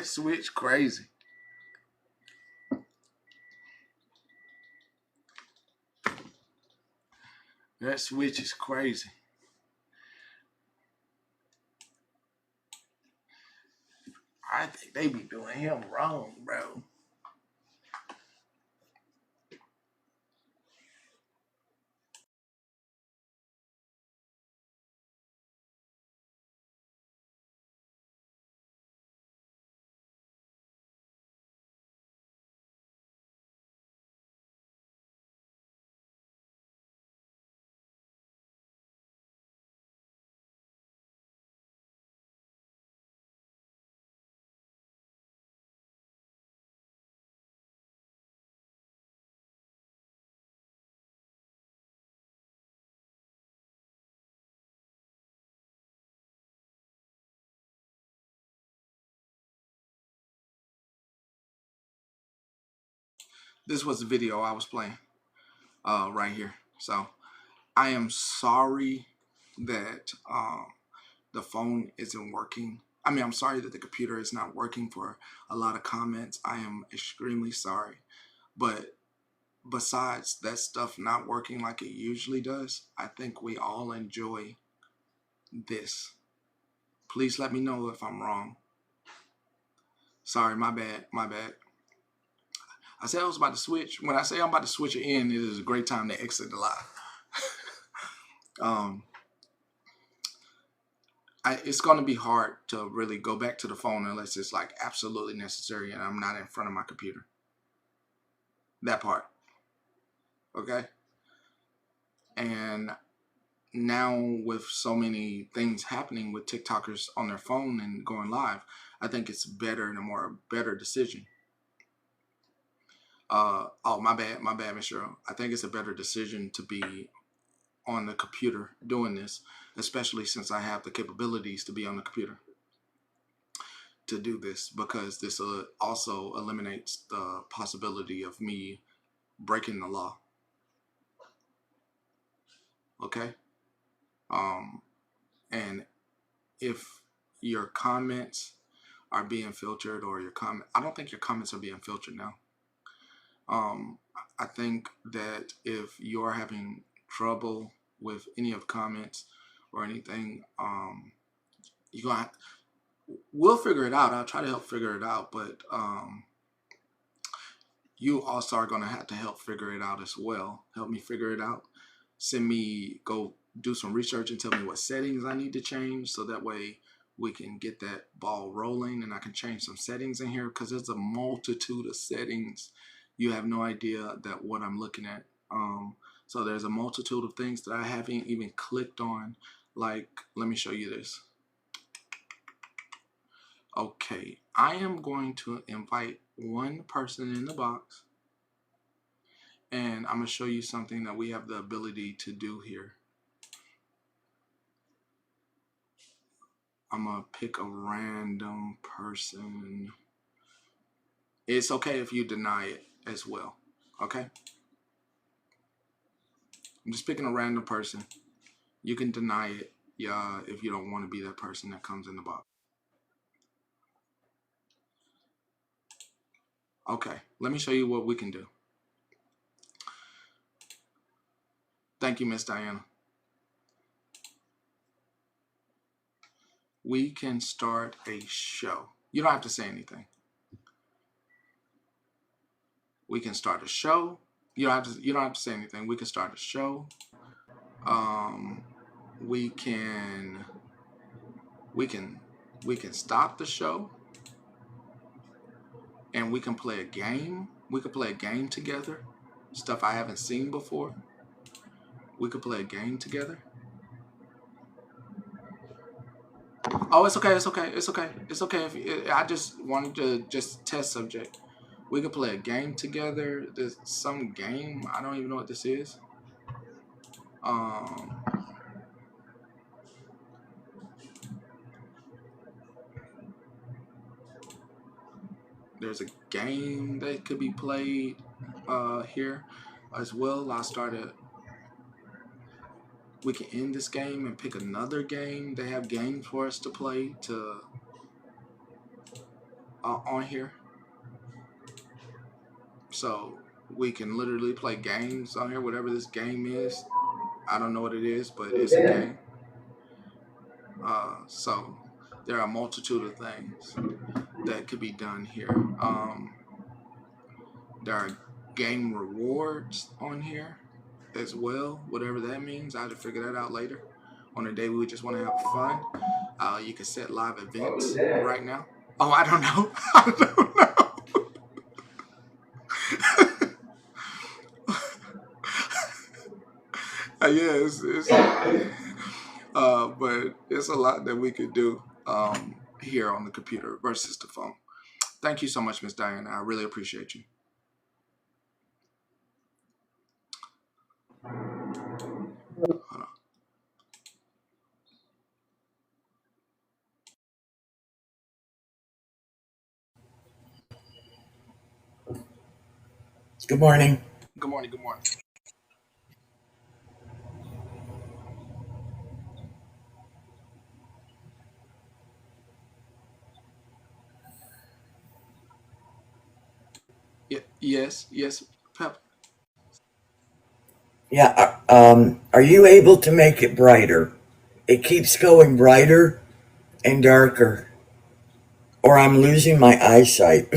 switch crazy. That switch is crazy. I think they be doing him wrong, bro. This was the video I was playing right here. So I am sorry that the phone isn't working. I mean, I'm sorry that the computer is not working for a lot of comments. I am extremely sorry. But besides that stuff not working like it usually does, I think we all enjoy this. Please let me know if I'm wrong. Sorry, my bad, my bad. I said I was about to switch. When I say I'm about to switch it in, it is a great time to exit the live. It's going to be hard to really go back to the phone unless it's like absolutely necessary and I'm not in front of my computer. That part. Okay? And now with so many things happening with TikTokers on their phone and going live, I think it's better and a better decision. Oh, my bad, Miss Cheryl. I think it's a better decision to be on the computer doing this, especially since I have the capabilities to be on the computer to do this, because this also eliminates the possibility of me breaking the law. Okay? And if your comments are being filtered, or I don't think your comments are being filtered now. I think that if you're having trouble with any of comments or anything, we'll figure it out. I'll try to help figure it out, but you also are going to have to help figure it out as well. Help me figure it out. Go do some research and tell me what settings I need to change, so that way we can get that ball rolling and I can change some settings in here, because there's a multitude of settings. You have no idea that what I'm looking at. So there's a multitude of things that I haven't even clicked on. Like, let me show you this. Okay, I am going to invite one person in the box, and I'm going to show you something that we have the ability to do here. I'm going to pick a random person. It's okay if you deny it as well, okay? I'm just picking a random person. You can deny it, yeah, if you don't want to be that person that comes in the box. Okay, let me show you what we can do. Thank you, Miss Diana. We can start a show. You don't have to say anything. We can start a show. You don't have to say anything. We can start a show. We can stop the show, and we can play a game. We could play a game together. Stuff I haven't seen before. We could play a game together. Oh, it's okay. It's okay. It's okay. It's okay. I just wanted to test subject. We could play a game together. There's some game. I don't even know what this is. There's a game that could be played here as well. We can end this game and pick another game. They have games for us to play. on here, so we can literally play games on here. Whatever this game is, I don't know what it is, but it's a game. So there are a multitude of things that could be done here. There are game rewards on here as well, whatever that means. I have to figure that out later. On a day we just want to have fun, you can set live events right now. Oh, I don't know. I don't know. Yeah, but it's a lot that we could do here on the computer versus the phone. Thank you so much, Miss Diana. I really appreciate you. Hold on. Good morning. Good morning. Good morning. Yeah, yes, yes, Pep. Yeah, are you able to make it brighter? It keeps going brighter and darker, or I'm losing my eyesight.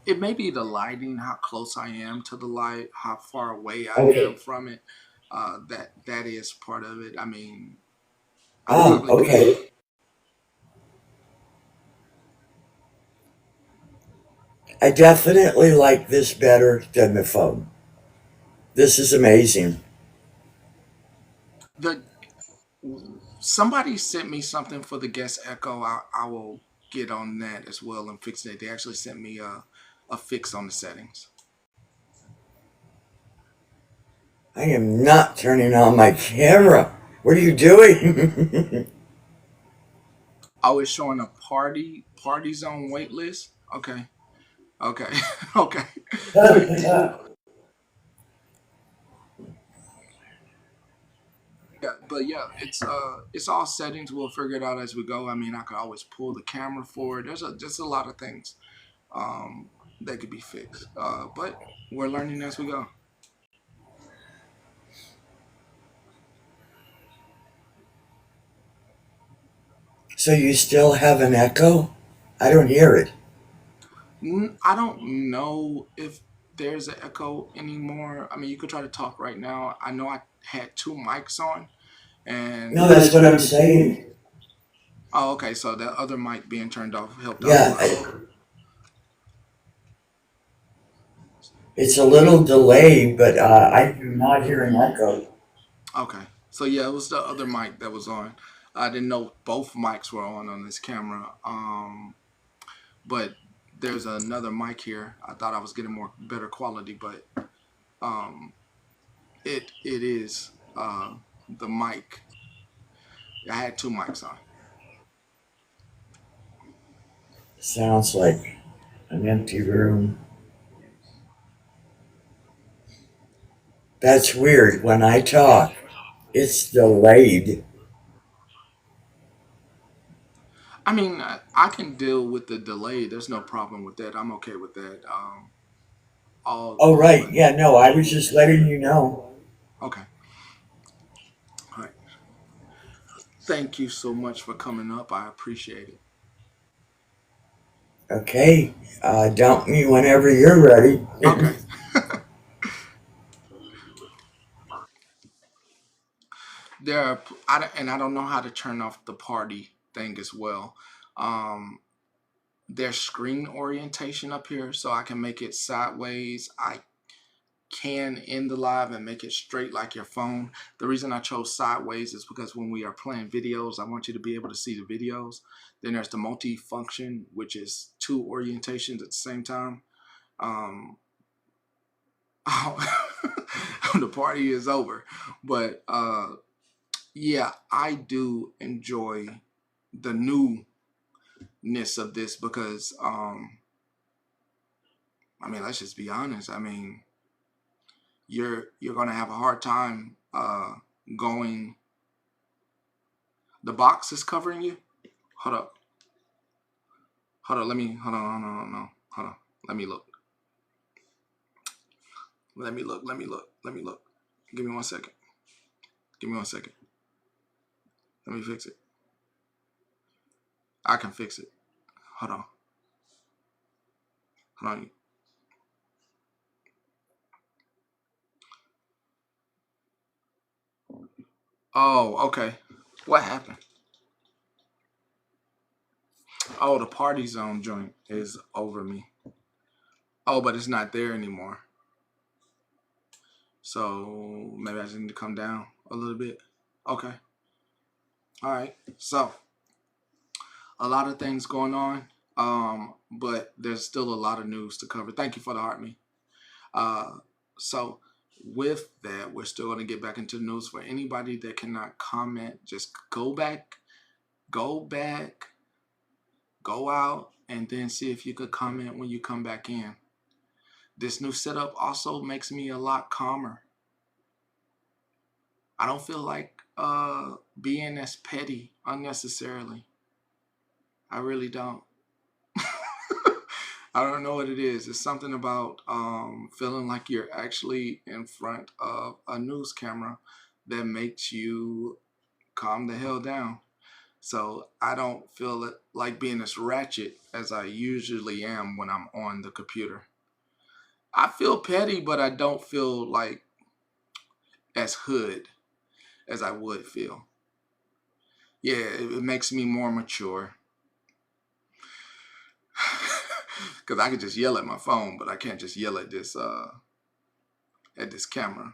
It may be the lighting, how close I am to the light, how far away I am Okay. from it. That is part of it. I mean, I Oh, probably could. okay. I definitely like this better than the phone. This is amazing. The somebody sent me something for the guest echo. I will get on that as well and fix it. They actually sent me a fix on the settings. I am not turning on my camera. What are you doing? Oh, it's showing a party zone wait list. Okay, okay, okay. So yeah, but yeah, it's all settings. We'll figure it out as we go. I mean, I could always pull the camera forward. There's a lot of things um, that could be fixed. But we're learning as we go. So you still have an echo? I don't hear it. I don't know if there's an echo anymore. I mean, you could try to talk right now. I know I had two mics on, and No, that's what I'm saying. oh, okay. So that other mic being turned off helped out a Yeah, lot. it's a little delayed, but I do not hear an echo. Okay. So yeah, it was the other mic that was on. I didn't know both mics were on this camera. But there's another mic here. I thought I was getting more better quality, but um, it is the mic. I had two mics on. Sounds like an empty room. That's weird. When I talk, it's delayed. I mean, I can deal with the delay. There's no problem with that. I'm okay with that. Oh, all right. in. Yeah, no, I was just letting you know. Okay. All right. Thank you so much for coming up. I appreciate it. Okay. Dump me whenever you're ready. Okay. There are, and I don't know how to turn off the party thing as well. Um, there's screen orientation up here, so I can make it sideways. I can end the live and make it straight like your phone. The reason I chose sideways is because when we are playing videos, I want you to be able to see the videos. Then there's the multi-function, which is two orientations at the same time. Um, the party is over, but yeah, I do enjoy the newness of this because I mean, let's just be honest. I mean, you're gonna have a hard time going. The box is covering you. Hold up. Hold on, let me, hold on. Let me look. Let me look. Give me 1 second. Give me 1 second. Let me fix it. I can fix it. Hold on. Hold on. Oh, okay. What happened? Oh, the party zone joint is over me. Oh, but it's not there anymore. So maybe I just need to come down a little bit. Okay. All right. So a lot of things going on, but there's still a lot of news to cover. Thank you for the heart, me. So with that, we're still going to get back into the news. For anybody that cannot comment, just go back, go out, and then see if you could comment when you come back in. This new setup also makes me a lot calmer. I don't feel like being as petty unnecessarily. I really don't. I don't know what it is. It's something about feeling like you're actually in front of a news camera that makes you calm the hell down. So I don't feel like being as ratchet as I usually am when I'm on the computer. I feel petty, but I don't feel like as hood as I would feel. Yeah, it makes me more mature. Because I can just yell at my phone, but I can't just yell at this camera.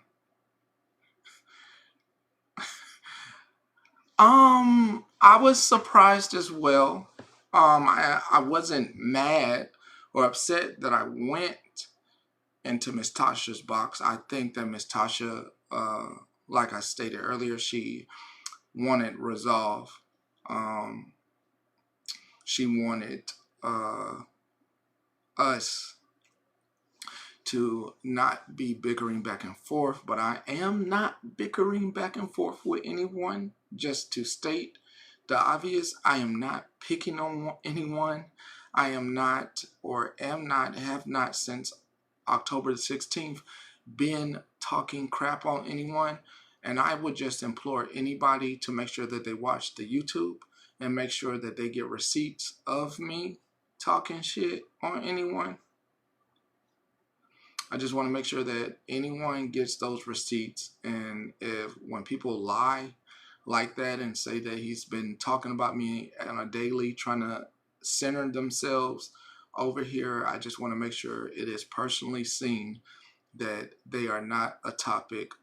I was surprised as well. I wasn't mad or upset that I went into Miss Tasha's box. I think that Miss Tasha, like I stated earlier, she wanted resolve. She wanted us to not be bickering back and forth, but I am not bickering back and forth with anyone. Just to state the obvious, I am not picking on anyone. I am not, or am not, have not since October the 16th been talking crap on anyone. And I would just implore anybody to make sure that they watch the YouTube and make sure that they get receipts of me talking shit on anyone. I just want to make sure that anyone gets those receipts. And when people lie like that and say that he's been talking about me on a daily, trying to center themselves over here, I just want to make sure it is personally seen that they are not a topic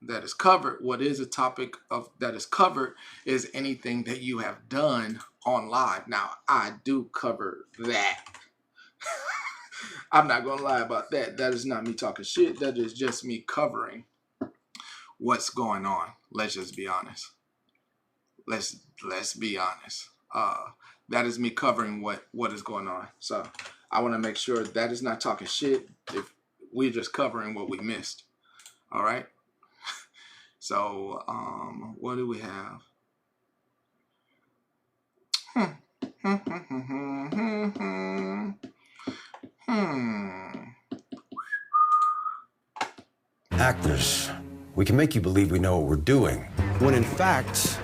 that is covered. What is a topic of that is covered is anything that you have done on live. Now, I do cover that. I'm not going to lie about that. That is not me talking shit. That is just me covering what's going on. Let's just be honest. Let's be honest. That is me covering what is going on. So I want to make sure that is not talking shit if we're just covering what we missed. All right. So what do we have? Actors, we can make you believe we know what we're doing, when in fact,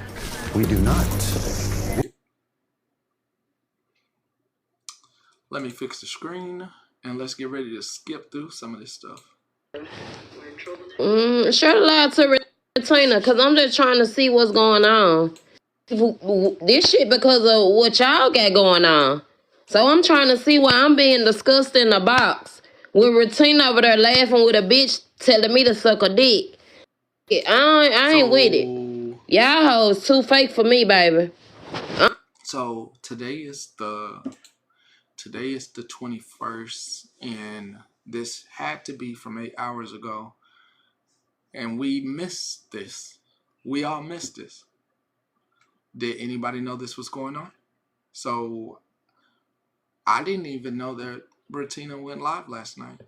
we do not. Let me fix the screen and let's get ready to skip through some of this stuff. Share it loud to Retina, because I'm just trying to see what's going on. This shit because of what y'all got going on. So I'm trying to see why I'm being discussed in the box. With Retina over there laughing with a bitch telling me to suck a dick. I ain't with it. Y'all hoes too fake for me, baby. So today is the 21st, and this had to be from 8 hours ago. And we missed this. We all missed this. Did anybody know this was going on? So I didn't even know that Bertina went live last night.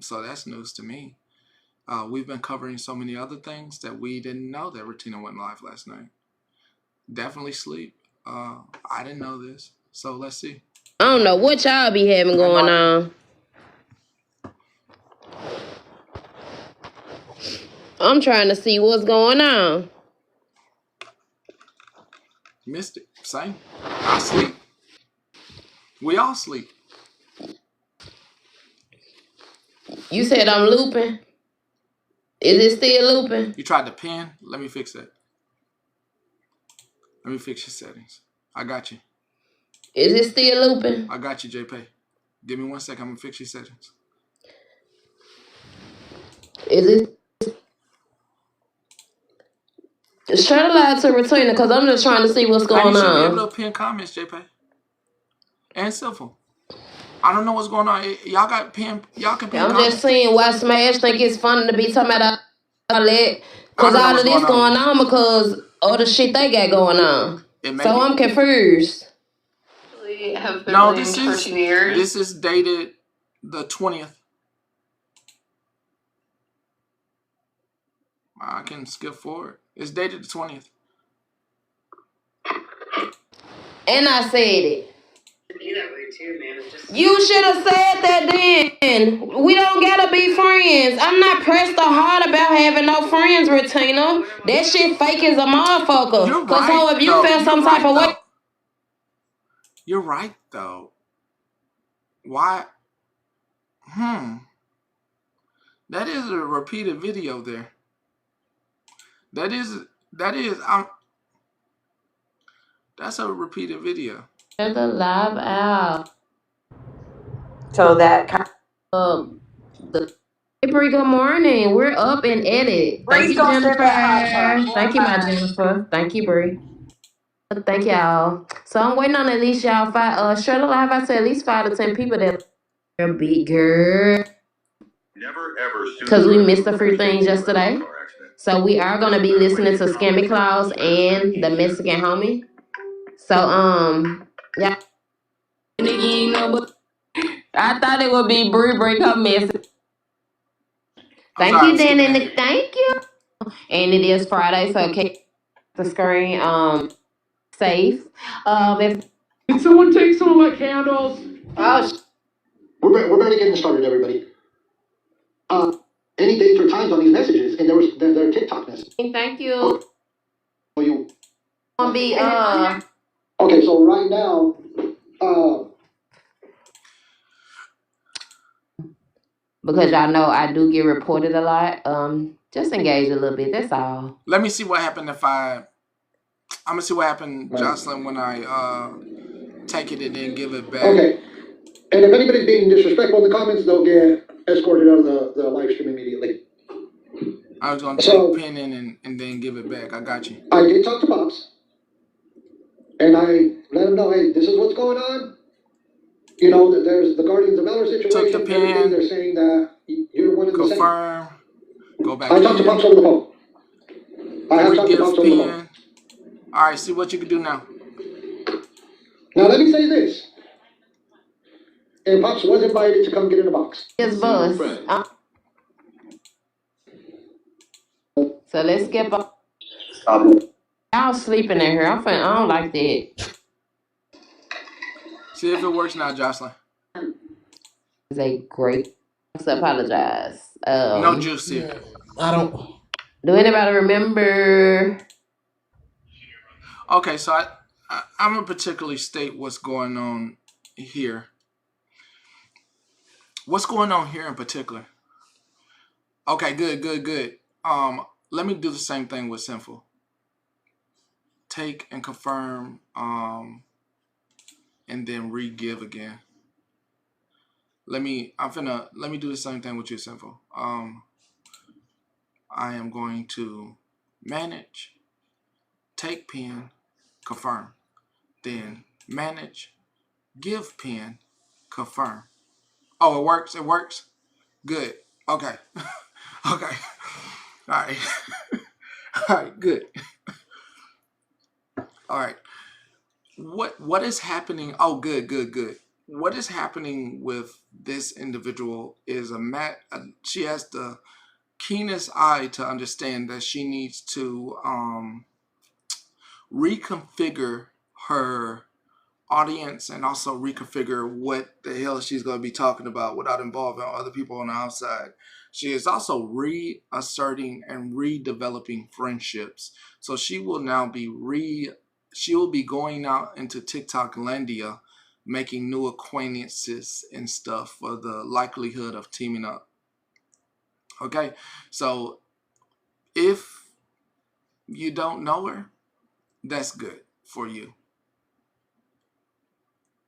So that's news to me. We've been covering so many other things that we didn't know that Bertina went live last night. Definitely sleep. I didn't know this. So let's see. I don't know what y'all be having going on. I'm trying to see what's going on. Missed it. Same. I sleep. We all sleep. You said I'm looping. Is it still looping? You tried to pin. Let me fix that. Let me fix your settings. I got you. Is it still looping? I got you, JP. Give me 1 second. I'm gonna fix your settings. Is it? Share the live to Retina because I'm just trying to see what's going You should be able on. to pin comments, JP. And Simple. I don't know what's going on. Y'all got pin. Y'all can pin I'm comments. just seeing why Smash think it's funny to be talking about all that. Because I don't know all of what's this going on. going on because of the shit they got going on. It may So be. I'm confused. No, this is dated the 20th. I can skip forward. It's dated the 20th. And I said it. You should have said that then. We don't gotta be friends. I'm not pressed or hard about having no friends, Retina. That shit fake as a motherfucker. You're Cause right, so if you though. feel some type of way. You're right, though. Why? That is a repeated video there. That's a repeated video. There's a live out. So that Hey Bree, good morning. We're up and edit. Thank you, Jennifer. Thank you, my Jennifer. Thank you, Bree. Thank y'all. So I'm waiting on at least y'all share the live out to at least 5 to 10 people that are big girl. Because we missed a few things yesterday. So we are gonna be listening to Scammy Claus and the Mexican homie. So yeah. I thought it would be Bree break her message. Thank you, Dan, and thank you. And it is Friday, so okay, the screen safe. If Can someone take some of my candles? We're barely getting started, everybody. Any dates or times on these messages, and they're TikTok messages. thank you. Oh, you. Gonna be Okay, so right now, because y'all know I do get reported a lot. Just engage a little bit. That's all. Let me see what happened if I'm gonna see what happened, Jocelyn, when I take it and then give it back. Okay. And if anybody's being disrespectful in the comments, they'll get escorted out of the live stream immediately. I was gonna take pin in and then give it back. I got you. I did talk to Pops, and I let him know, hey, this is what's going on. You know, there's the Guardians of Valor situation. Took the pin. They're saying that you're one of the same. Confirm. Go back. I talked to Pops over the phone. I have talked to Pops over the phone. All right, see what you can do now. Now let me say this. And Pops was invited to come get in the box. Yes, boss. So let's skip up. Y'all sleeping in here. I don't like that. See if it works now, Jocelyn. It's a great. I apologize. No juice here. I don't. Do anybody remember? Okay, so I'm gonna particularly state what's going on here. What's going on here in particular? Okay, good. Let me do the same thing with Sinful. Take and confirm, and then re-give again. Let me do the same thing with you, Sinful. I am going to manage, take pin, confirm, then manage, give pin, confirm. Oh, it works. It works. Good. Okay. Okay. All right. All right. Good. All right. What is happening? Oh, good. What is happening with this individual is she has the keenest eye to understand that she needs to reconfigure her audience and also reconfigure what the hell she's going to be talking about without involving other people on the outside. She is also reasserting and redeveloping friendships. So she will now be she will be going out into TikTok landia, making new acquaintances and stuff for the likelihood of teaming up. Okay, so if you don't know her, that's good for you.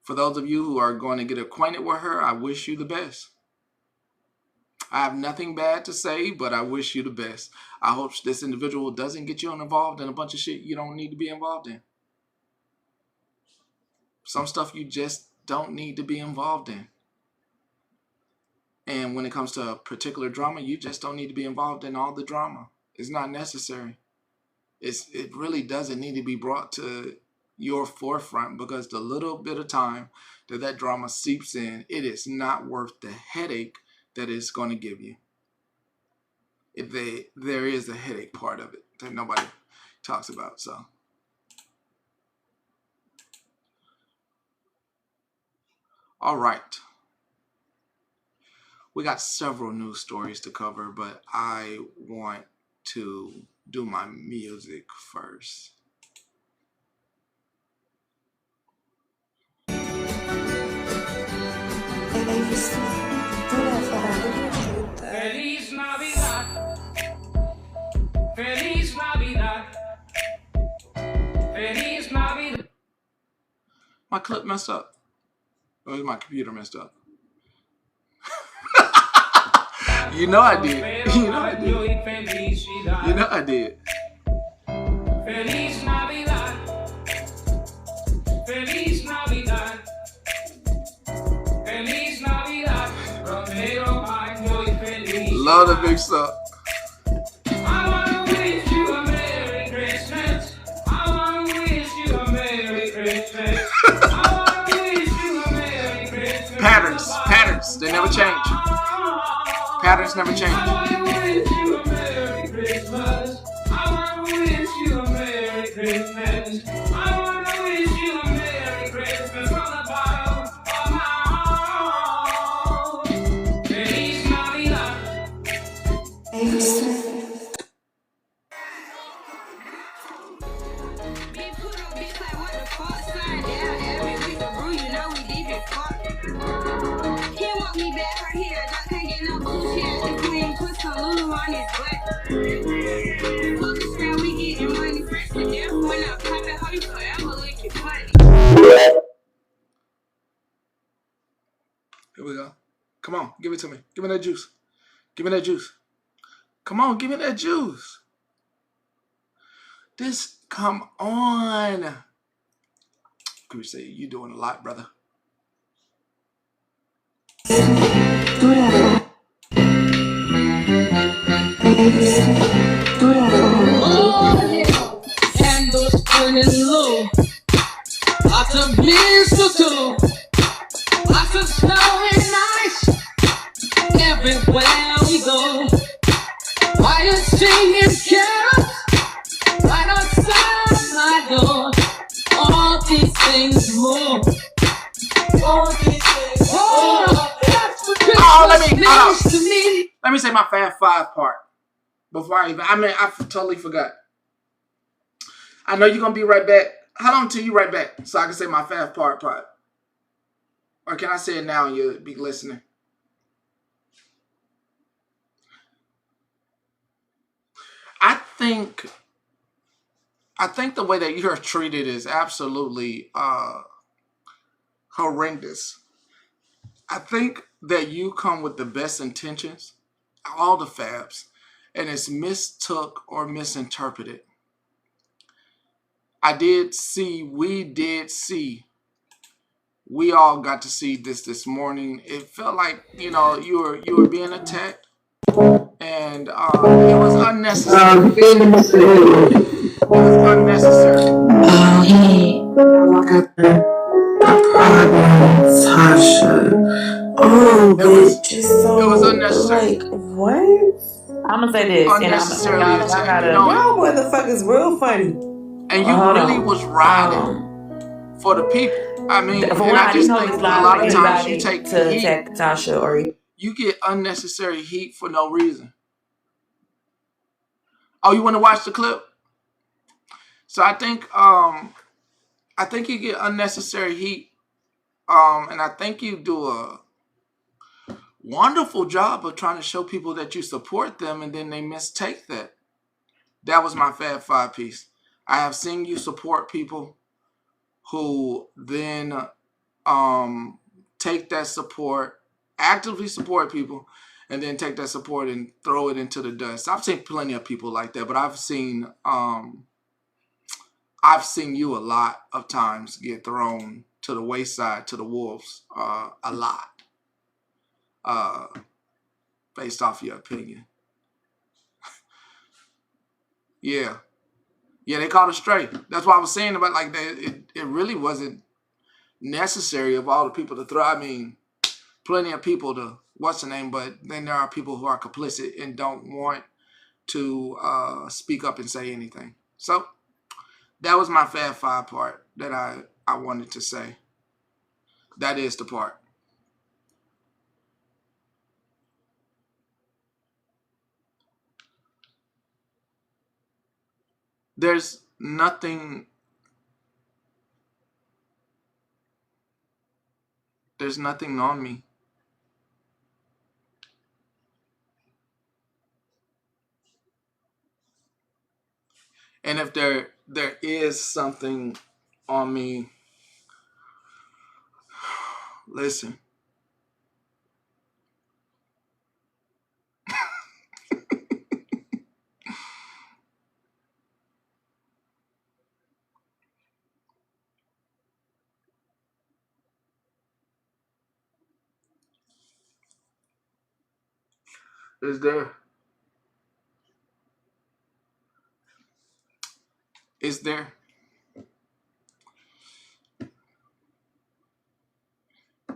For those of you who are going to get acquainted with her, I wish you the best. I have nothing bad to say, but I wish you the best. I hope this individual doesn't get you involved in a bunch of shit you don't need to be involved in. Some stuff you just don't need to be involved in. And when it comes to a particular drama, you just don't need to be involved in all the drama. It's not necessary. It really doesn't need to be brought to your forefront, because the little bit of time that drama seeps in, it is not worth the headache that it's going to give you. There is a headache part of it that nobody talks about. So all right, we got several news stories to cover, but I want to do my music first. Feliz Navidad. Feliz Navidad. Feliz Navidad. My clip messed up. Or my computer messed up. You know I did. You know I did. You know I did. Feliz Navidad. Feliz Navidad. Feliz Navidad. Romeo Mayo y feliz. Love the big stuff. I wanna wish you a Merry Christmas. I wanna wish you a Merry Christmas. I wanna wish you a Merry Christmas. Patterns, they never change. Patterns never change. I wanna wish you a Merry Christmas. I wanna wish you a Merry Christmas. I wanna wish you a Merry Christmas from the bottom of my heart. Feliz Navidad. Here we go. Come on, give it to me. Give me that juice. Give me that juice. Come on, give me that juice. Come on. Crusade, you doing a lot, brother. Candles burning low. Lots of mistletoe. Lots of snow and ice. Everywhere we go. Choir singing carols right outside my door. All these things more. All these things more. That's what Christmas means to me. Let me say my Fab Five part before I totally forgot. I know you're gonna be right back. How long till you right back so I can say my Fab part? Or can I say it now and you'll be listening? I think the way that you're treated is absolutely horrendous. I think that you come with the best intentions, all the Fabs, and it's mistook or misinterpreted. We all got to see this morning. It felt like, you were being attacked, and it was unnecessary. It was unnecessary. Oh, hey, look at the Tasha. Oh, bitch, it's so, it was unnecessary. like, what? I'm gonna say this, and y'all motherfuckers real funny. And you really was riding for the people. I mean, For and one, I I just didn't know think it's a live lot for of times you anybody take to heat. attack Tasha or You get unnecessary heat for no reason. Oh, you want to watch the clip? So I think you get unnecessary heat. And I think you do a wonderful job of trying to show people that you support them, and then they mistake that. That was my Fab Five piece. I have seen you support people who then take that support, actively support people, and then take that support and throw it into the dust. I've seen plenty of people like that, but I've seen you a lot of times get thrown to the wayside, to the wolves, a lot, based off your opinion. Yeah, they caught a stray. That's what I was saying about like that. It really wasn't necessary of all the people to throw. I mean, plenty of people to what's the name, but then there are people who are complicit and don't want to speak up and say anything. So that was my Fab Five part that I wanted to say. That is the part. There's nothing. There's nothing on me. And if there is something on me, listen. Is there? Is there?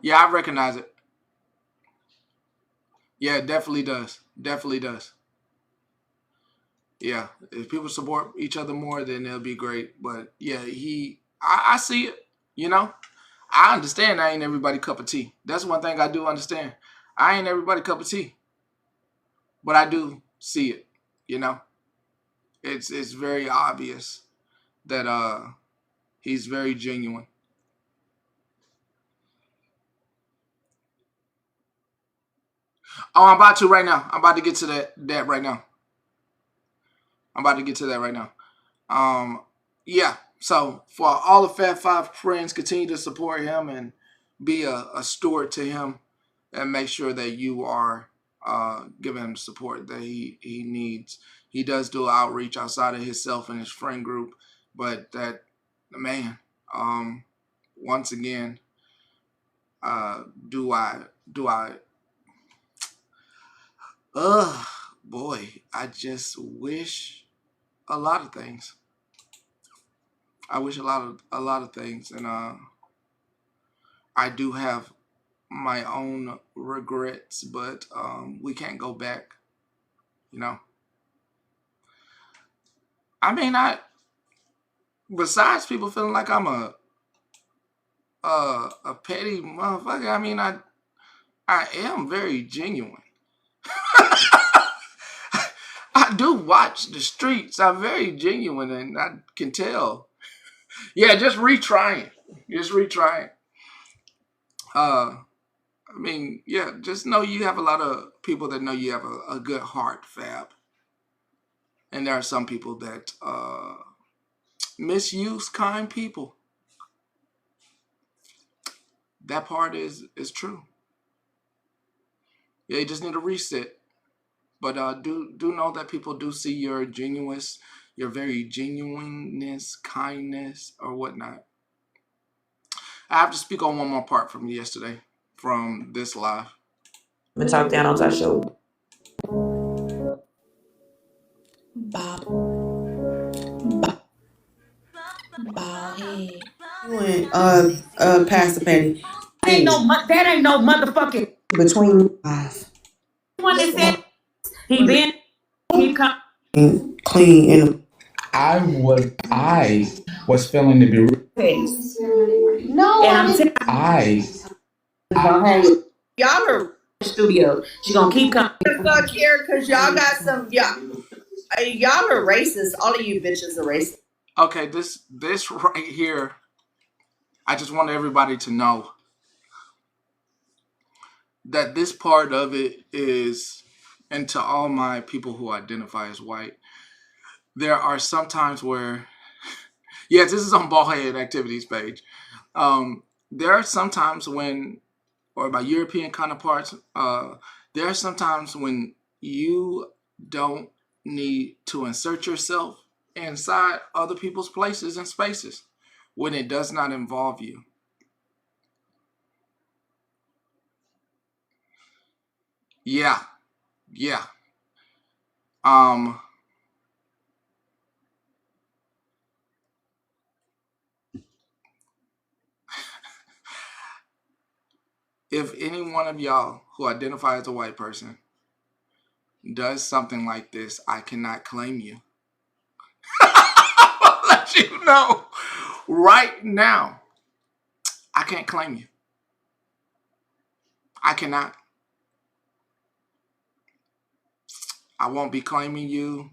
Yeah, I recognize it. Yeah, it definitely does. Definitely does. Yeah, if people support each other more, then it'll be great. But yeah, I see it. You know, I understand I ain't everybody cup of tea. That's one thing I do understand. I ain't everybody cup of tea, but I do see it. You know, it's very obvious that he's very genuine. Oh, I'm about to right now. I'm about to get to that right now. I'm about to get to that right now. Yeah. So for all the Fab Five friends, continue to support him and be a steward to him, and make sure that you are giving him the support that he needs. He does do outreach outside of himself and his friend group, but that man, once again, do I? Ugh, boy, I just wish a lot of things. I wish a lot of things, and I do have my own regrets, but we can't go back. You know, I mean, besides people feeling like I'm a petty motherfucker, I mean, I am very genuine. I do watch the streets. I'm very genuine, and I can tell. Yeah, just retrying. Just retrying. I mean, yeah, just know you have a lot of people that know you have a good heart, Fab. And there are some people that misuse kind people. That part is true. Yeah, you just need a reset. But do know that people do see your very genuineness, kindness, or whatnot. I have to speak on one more part from yesterday, from this live. I'm gonna talk down on Tasha. When Pastor Petty, that ain't no motherfucking between one that said he been he come clean and I was feeling to be face. No, and I'm telling you, y'all are studio. She gonna keep coming the fuck here because y'all got some y'all are racist. All of you bitches are racist. Okay, this right here, I just want everybody to know that this part of it is, and to all my people who identify as white, there are some times where, yes, this is on Ballhead Activities page. There are some times when, or my European counterparts, there are some times when you don't need to insert yourself inside other people's places and spaces when it does not involve you. Yeah, yeah. If any one of y'all who identify as a white person does something like this, I cannot claim you. I'll let you know right now. I can't claim you. I cannot. I won't be claiming you.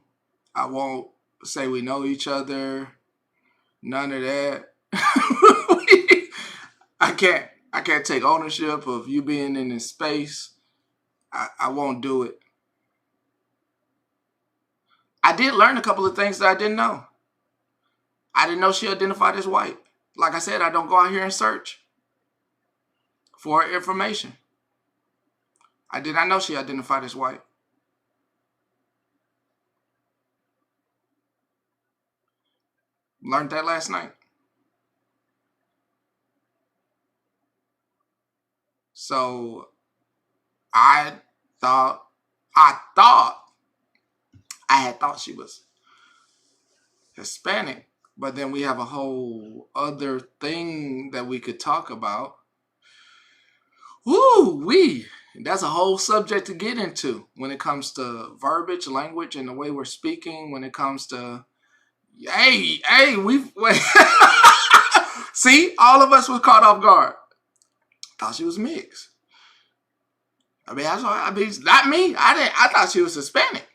I won't say we know each other. None of that. I can't take ownership of you being in this space. I won't do it. I did learn a couple of things that I didn't know. I didn't know she identified as white. Like I said, I don't go out here and search for information. I did not know she identified as white. Learned that last night. So I had thought she was Hispanic, but then we have a whole other thing that we could talk about. That's a whole subject to get into when it comes to verbiage, language, and the way we're speaking. When it comes to, see, all of us was caught off guard. Thought she was mixed. I mean, not me. I thought she was Hispanic.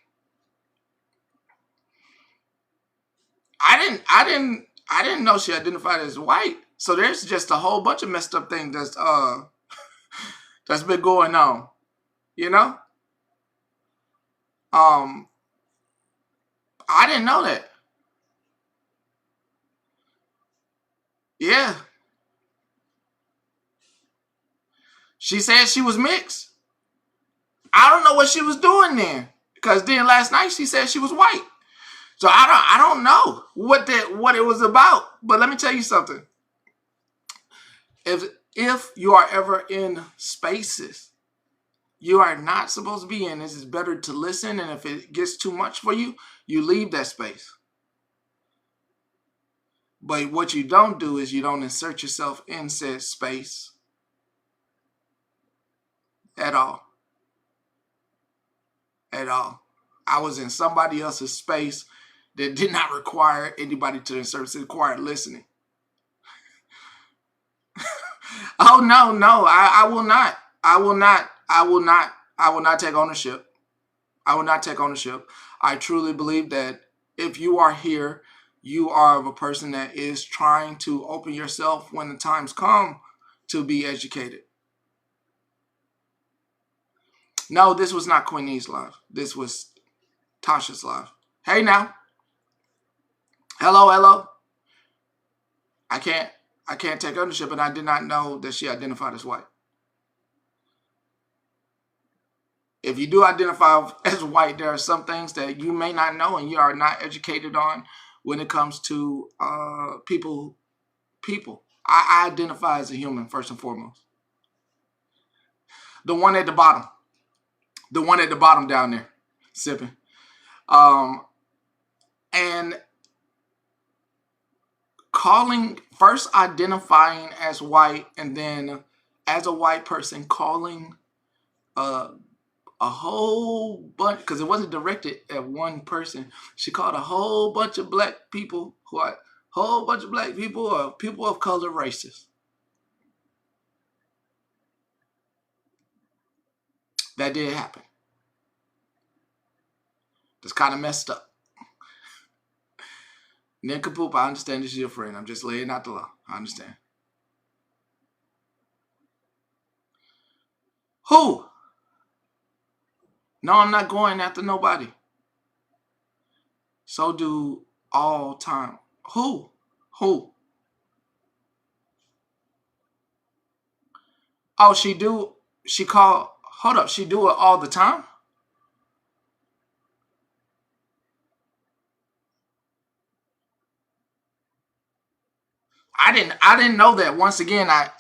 I didn't know she identified as white. So there's just a whole bunch of messed up things that's been going on. You know? I didn't know that. Yeah. She said she was mixed. I don't know what she was doing then. Because then last night she said she was white. So I don't know what it was about. But let me tell you something. If you are ever in spaces you are not supposed to be in, this is better to listen, and if it gets too much for you, you leave that space. But what you don't do is you don't insert yourself in said space at all. At all. I was in somebody else's space that did not require anybody to insert. It required listening. Oh no! I will not. I will not take ownership. I will not take ownership. I truly believe that if you are here, you are a person that is trying to open yourself when the times come to be educated. No, this was not Queenie's live. This was Tasha's live. Hey now. Hello. I can't take ownership, and I did not know that she identified as white. If you do identify as white, there are some things that you may not know and you are not educated on when it comes to people. I identify as a human first and foremost. The one at the bottom. The one at the bottom down there, sipping. And first identifying as white, and then as a white person calling a whole bunch, because it wasn't directed at one person. She called a whole bunch of black people Whole bunch of black people or people of color racist. That did happen. That's kind of messed up. Nincompoop, I understand this is your friend. I'm just laying out the law. I understand. Who? No, I'm not going after nobody. So do all time. Who? Who? Oh, she do. She call. Hold up. She do it all the time. I didn't know that. Once again, I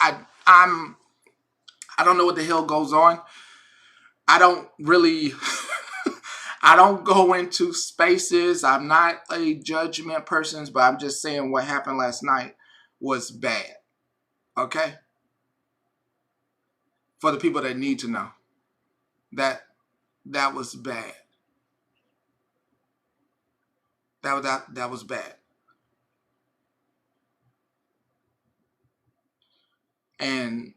don't know what the hell goes on. I don't really. I don't go into spaces. I'm not a judgment person, but I'm just saying what happened last night was bad. Okay? For the people that need to know. That was bad. That was bad. And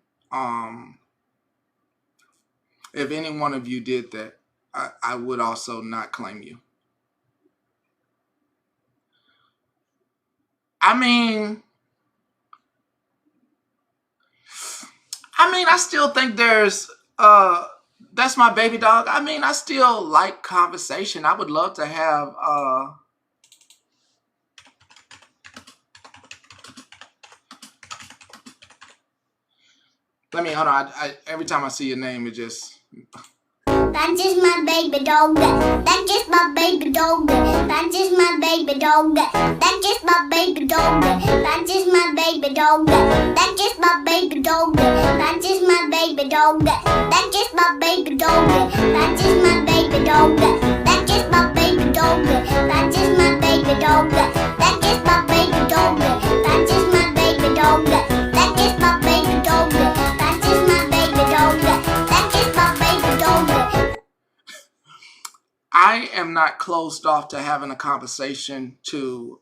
if any one of you did that, I would also not claim you. I mean, I still think there's that's my baby dog. I mean, I still like conversation. I would love to have let me hold on. Every time I see your name, it just. That's just my baby dog. That's just my baby dog. That's just my baby dog. That's just my baby dog. That's just my baby dog. That's just my baby dog. That's just my baby dog. That's just my baby dog. That's just my baby dog. That's just my baby dog. That's just my baby dog. That's just my baby dog. That's just my baby dog. That's just my baby dog. That's just my baby dog. That's just my baby dog. I am not closed off to having a conversation to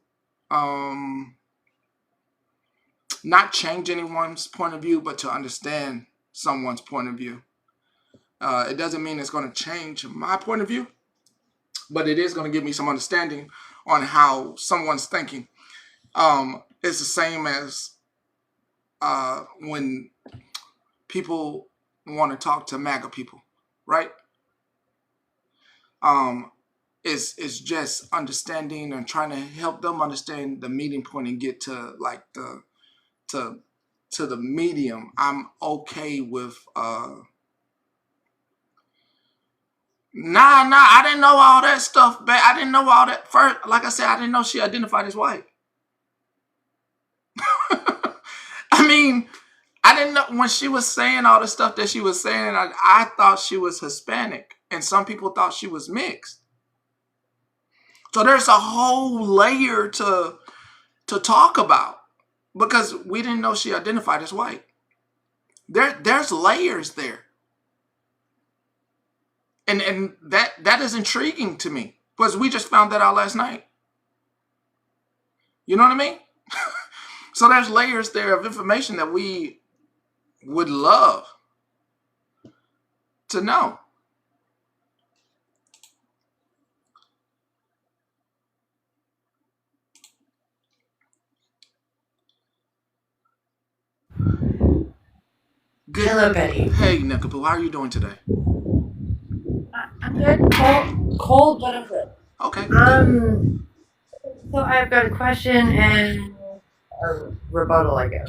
not change anyone's point of view, but to understand someone's point of view. It doesn't mean it's going to change my point of view, but it is going to give me some understanding on how someone's thinking. It's the same as when people want to talk to MAGA people, right? It's just understanding and trying to help them understand the meeting point and get to like to the medium. I'm okay with I didn't know all that stuff, but I didn't know all that first. Like I said, I didn't know she identified as white. I mean, I didn't know when she was saying all the stuff that she was saying. I thought she was Hispanic, and some people thought she was mixed. So there's a whole layer to talk about because we didn't know she identified as white. There's layers there. And that is intriguing to me because we just found that out last night. You know what I mean? So there's layers there of information that we would love to know. Good. Hello, Betty. Hey, Nincompoop, how are you doing today? I'm good. Cold, but I'm good. Okay. So I've got a question and a rebuttal, I guess.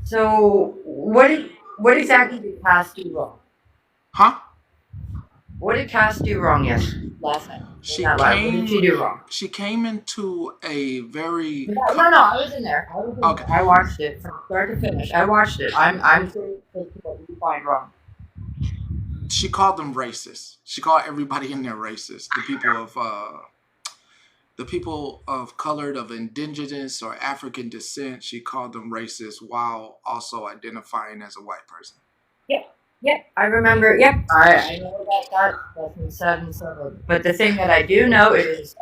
So what exactly did Cass do wrong? Huh? What did Cass do wrong last night? What did she do wrong? She came into a very No, I was in there. Okay. I watched it from start to finish. I watched it. I'm curious what you find wrong. She called them racist. She called everybody in there racist. The people of colored, of indigenous or African descent, she called them racist while also identifying as a white person. Yep, I remember. Yep, I know that's been said and so. But the thing that I do know is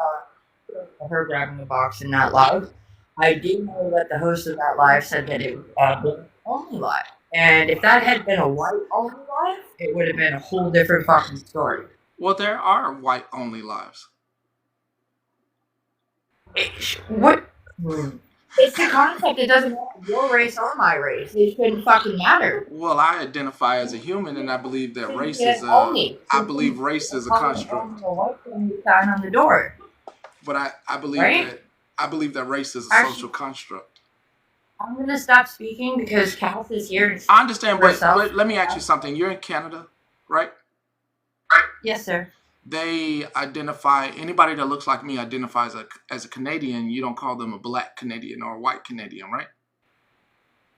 her grabbing the box in that live. I do know that the host of that live said that it was a black only live. And if that had been a white only live, it would have been a whole different fucking story. Well, there are white only lives. What? It's the concept. It doesn't matter your race or my race. It shouldn't fucking matter. Well, I identify as a human, and I believe that race is a. I believe race is a construct. Sign on the door. But I believe that race is a social construct. I'm gonna stop speaking because Cass is here. I understand, but let me ask you something. You're in Canada, right? Yes, sir. They identify anybody that looks like me identifies as a Canadian. You don't call them a black Canadian or a white Canadian, right?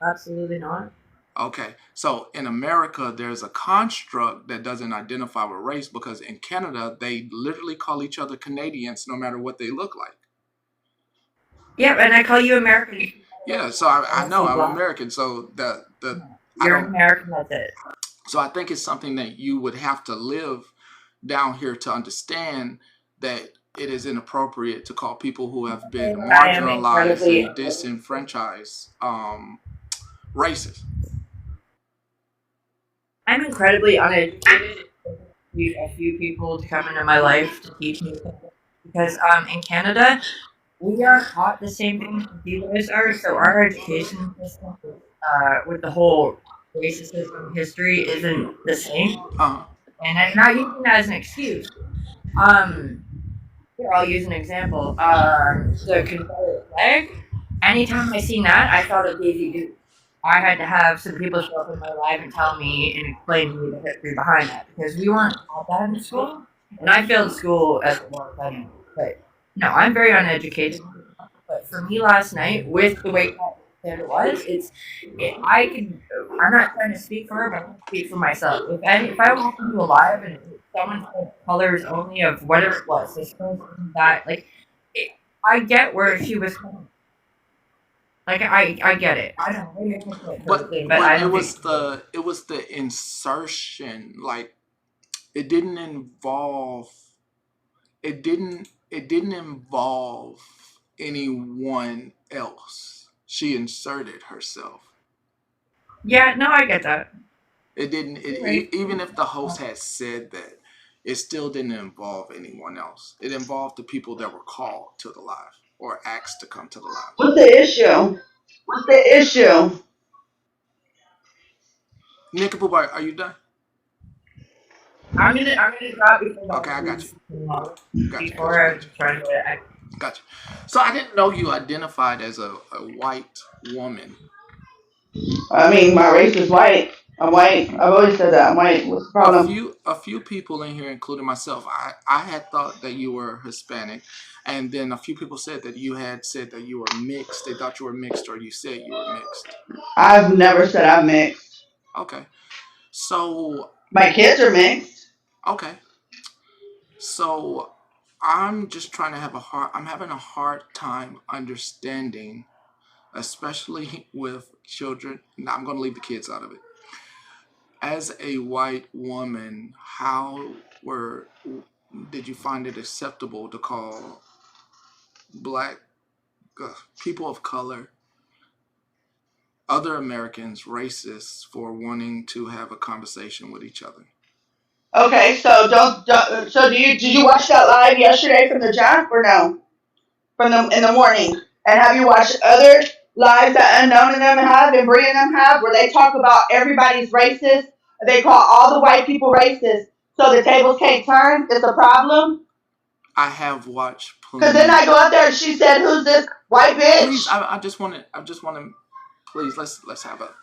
Absolutely not. Okay, so in America, there's a construct that doesn't identify with race because in Canada, they literally call each other Canadians no matter what they look like. Yeah, and I call you American. Yeah, so I know I'm American, so you're American, that's it. So I think it's something that you would have to live down here to understand that it is inappropriate to call people who have been marginalized and disenfranchised racist. I'm incredibly uneducated. A few people to come into my life to teach me because in Canada we are taught the same things as you guys are, so our education system with the whole racism history isn't the same. And I'm not using that as an excuse. Here, I'll use an example. The Confederate flag. Anytime I seen that, I thought of Daisy Duke. I had to have some people show up in my life and tell me and explain to me the history behind that because we weren't taught that in school, and I failed school as a war veteran. But no, I'm very uneducated. But for me last night, with the way that it was, I'm not trying to speak for her, but I'm going to speak for myself. If I walk into a live and someone said colors only of whatever it was, this person, that, like, I get where she was coming. Like I get it. I don't know. But it was the insertion. Like it didn't involve anyone else. She inserted herself. Yeah, no, I get that. It didn't. Even if the host had said that, it still didn't involve anyone else. It involved the people that were called to the live or asked to come to the live. What's the issue? Nick Poobar, are you done? I'm gonna drop before. Okay, I got you. Gotcha. So I didn't know you identified as a white woman. I mean, my race is white. I'm white. I've always said that I'm white. What's the problem? A few people in here, including myself, I had thought that you were Hispanic, and then a few people said that you had said that you were mixed. They thought you were mixed, or you said you were mixed. I've never said I'm mixed. Okay, so my kids are mixed. Okay, so I'm just trying to I'm having a hard time understanding, especially with children. Now I'm going to leave the kids out of it. As a white woman, did you find it acceptable to call black people of color, other Americans, racist for wanting to have a conversation with each other? Okay, so did you watch that live yesterday from the jump or no? In the morning, and have you watched other lives that Unknown and them have and Brie and them have where they talk about everybody's racist? They call all the white people racist, so the tables can't turn. It's a problem. I have watched. Because then I go out there and she said, "Who's this white bitch?" Please, I just want to. Please, let's have a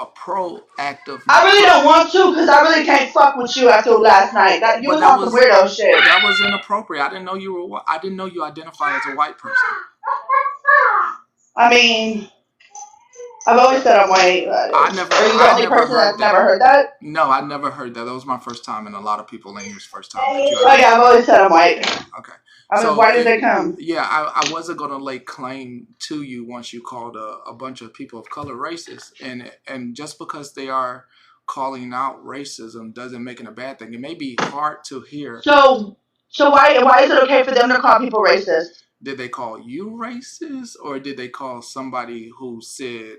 proactive. I really don't want to because I really can't fuck with you after last night. You was on some weirdo shit. That was inappropriate. I didn't know you identified as a white person. I mean, I've always said I'm white. Are you the only person that's never heard that? No, I never heard that. That was my first time, and a lot of people in here's first time. Oh yeah, I've always said I'm white. Okay. I'm as white as they come. Yeah, I wasn't gonna lay claim to you once you called a bunch of people of color racist, and just because they are calling out racism doesn't make it a bad thing. It may be hard to hear. So why is it okay for them to call people racist? Did they call you racist, or did they call somebody who said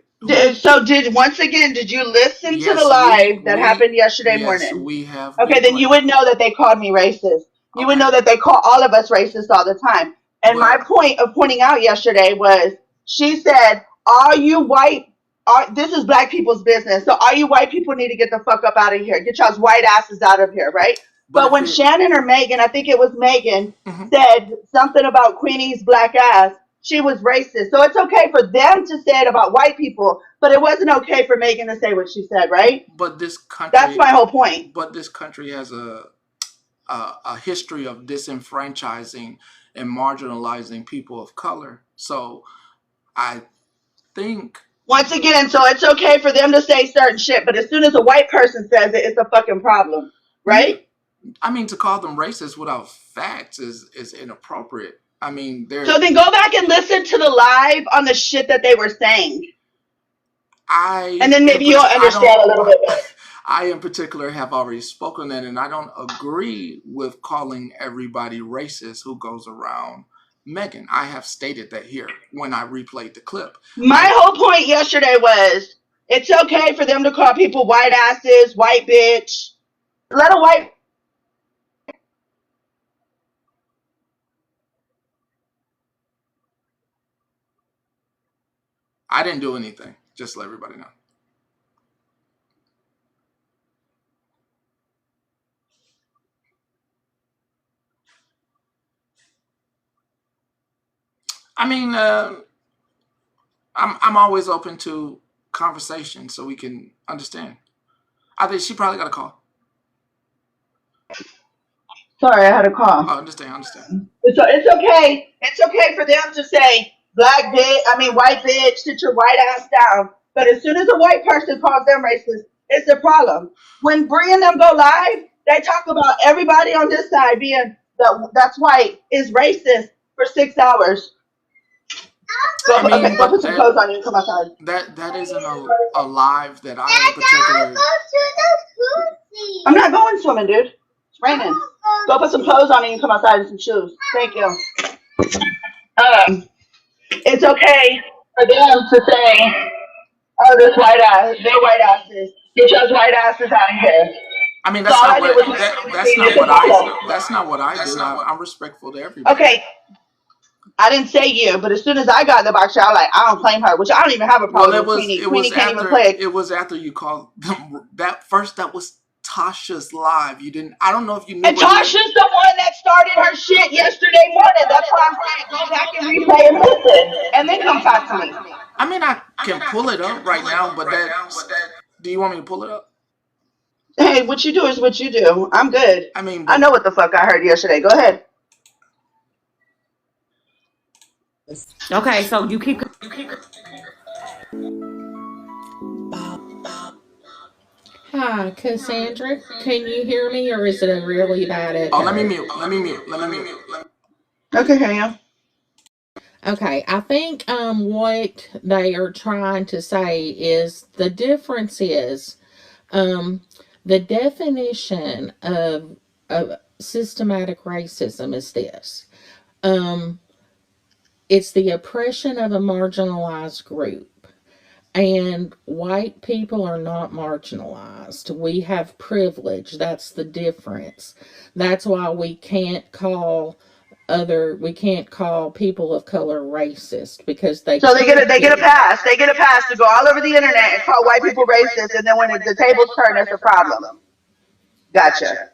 Did you listen to the yes, live that happened yesterday yes, morning? we have Okay, then you replays. would know that they called me racist. You would Okay, know that they call all of us racist all the time. And my but point of pointing out yesterday was she said, all you white, this is black people's business. So all you white people need to get the fuck up out of here. Get y'all's white asses out of here, right? but But if when it Shannon or Megan, I think it was Megan, mhm. said something about Queenie's black ass, she was racist. So it's okay for them to say it about white people, but it wasn't okay for Megan to say what she said, right? but this That's country my whole point. but this country has a history of disenfranchising and marginalizing people of color. So I think Once again, so it's okay for them to say certain shit, but as soon as a white person says it, it's a fucking problem, mm, right? I mean, to call them racist without facts is inappropriate. I mean, So then go back and listen to the live on the shit that they were saying, and then maybe you'll I understand a don't. little bit better. I in particular have already spoken that, and I don't agree with calling everybody racist who goes around Megan. I have stated that here when I replayed the clip. My whole point yesterday was it's okay for them to call people white asses, white bitch. Let a white I didn't do anything. Just to let everybody know. I mean, I'm always open to conversation so we can understand. I think she probably got a call. Sorry, I had a call. I understand. I understand. So it's okay. It's okay for them to say black bitch, white bitch, sit your white ass down. But as soon as a white person calls them racist, it's a problem. When Bree and them go live, they talk about everybody on this side being that's white is racist for 6 hours. I mean, Go but put some clothes on you and come outside. that isn't a live that I in particular. I'm not going swimming, dude. It's raining. Go put some clothes on you and come outside and some shoes. Thank you. It's okay for them to say, oh, this white ass, they're white asses. Get your white asses out of here. I mean, So all I did was it's a problem. that's not what I do. I'm respectful to everybody. Okay, I didn't say you, but as soon as I got in the box, I was like, I don't claim her, which I don't even have a Well, problem with Queenie. Queenie can't even play it. it was after you called them that first. That was Tasha's live. You didn't. I don't know if you knew. And Tasha's the one that started her shit yesterday morning. That's why I'm saying go back and replay and listen, and then come talk to me. I mean, I can pull it up right now, but that. Do you want me to pull it up? Hey, what you do is what you do. I'm good. I mean, I know what the fuck I heard yesterday. Go ahead. Okay, so you keep. Hi, Cassandra. Can you hear me, or is it a really bad echo? Oh, let me mute. Let me mute. Let me mute. Okay, hear you. Okay, I think what they are trying to say is the difference is the definition of systematic racism is this. It's the oppression of a marginalized group. And white people are not marginalized. We have privilege. That's the difference. That's why we can't call people of color racist because they get a pass. They get a pass to go all over the internet and call white people racist, and then when the tables turn, it's a problem. Gotcha.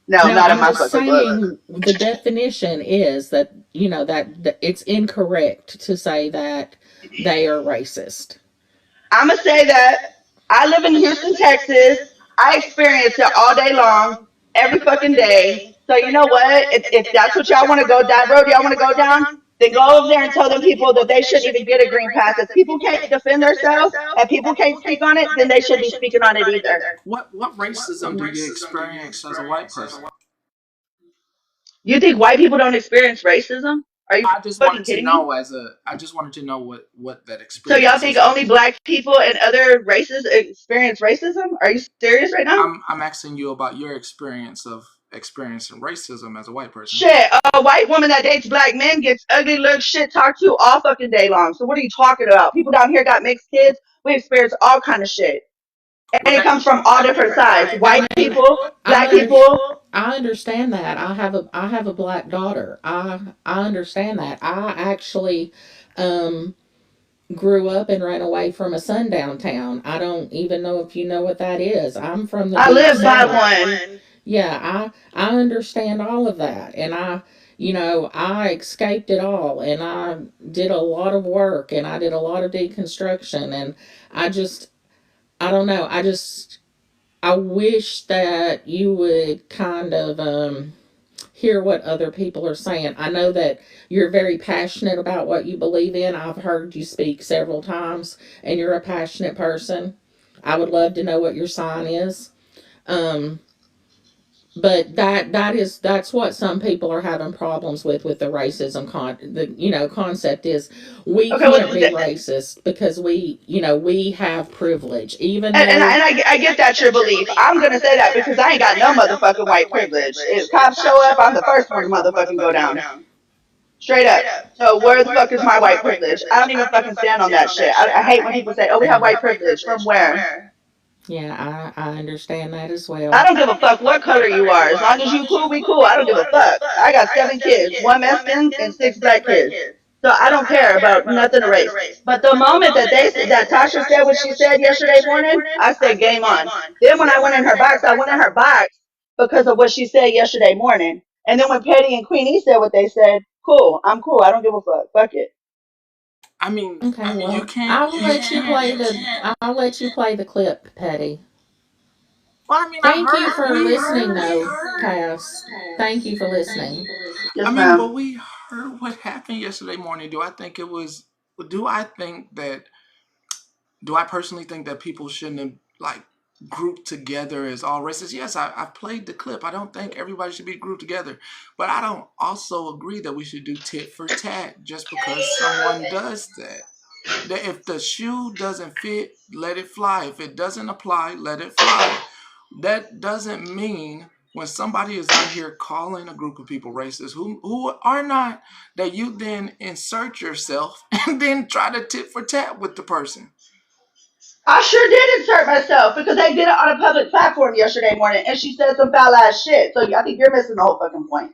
No, not in my fucking book. The definition is that that it's incorrect to say that they are racist. I'm gonna say that I live in Houston, Texas. I experience it all day long, every fucking day. So you know what? If that's what y'all want to go that road, y'all want to go down, then go over there and tell them people that they shouldn't even get a green pass. If people can't defend themselves and people can't speak on it, then they shouldn't be speaking on it either. What racism do you experience as a white person? You think white people don't experience racism? Are you I just fucking wanted to kidding me? know I just wanted to know what that So experience y'all is think like. only black people and other races experience racism? Are you serious right now? I'm asking you about your experience of experiencing racism as a white person. Shit. A white woman that dates black men gets ugly look shit talked to all fucking day long. So what are you talking about? People down here got mixed kids. We experience all kind of shit. And it comes from all different sides. White people, black people. I understand that. I have a black daughter. I understand that. I actually grew up and ran away from a sundown town. I don't even know if you know what that is. I'm from the I deep live by south. one. Yeah, I understand all of that. And I escaped it all and I did a lot of work and I did a lot of deconstruction and I just I don't know. I wish that you would kind of hear what other people are saying. I know that you're very passionate about what you believe in. I've heard you speak several times, and you're a passionate person. I would love to know what your sign is. Um, but that's what some people are having problems with the racism concept is we Okay, well, can't be racist because we have privilege even and though I get that's your belief. I'm gonna say that because I ain't got no motherfucking white privilege. If cops show up, I'm the first one to motherfucking go down. Straight up. So where the fuck is my white privilege? I don't even fucking stand on that shit. I hate when people say, "Oh, we have white privilege." From where? yeah, I understand that as I well. don't give a fuck what color you are. As long as you cool, we cool. I don't give a fuck. I got 7 kids, 1 Mexican and 6 black kids. So I don't care about nothing to race. But the moment that Tasha said what she said yesterday morning, I said game on. Then when I went in her box, I went in her box because of what she said yesterday morning. And then when Petty and Queenie said what they said, cool. I'm cool. I don't give a fuck. Fuck it. I mean, Okay, you well, can't. I'll let you play the clip, Petty. Well, I mean, Thank you for we listening, heard, we though, heard. Cass. Thank you for listening. I Yes, mean, but ma'am. we heard what happened yesterday morning. Do I think it was? Do I think that? Do I personally think that people shouldn't have like grouped together as all races? Yes, I've played the clip. I don't think everybody should be grouped together, but I don't also agree that we should do tit for tat just because someone does that. That if the shoe doesn't fit, let it fly. If it doesn't apply, let it fly. That doesn't mean when somebody is out here calling a group of people racist who are not, that you then insert yourself and then try to tit for tat with the person. I sure did insert myself because they did it on a public platform yesterday morning and she said some foul ass shit. So I think you're missing the whole fucking point.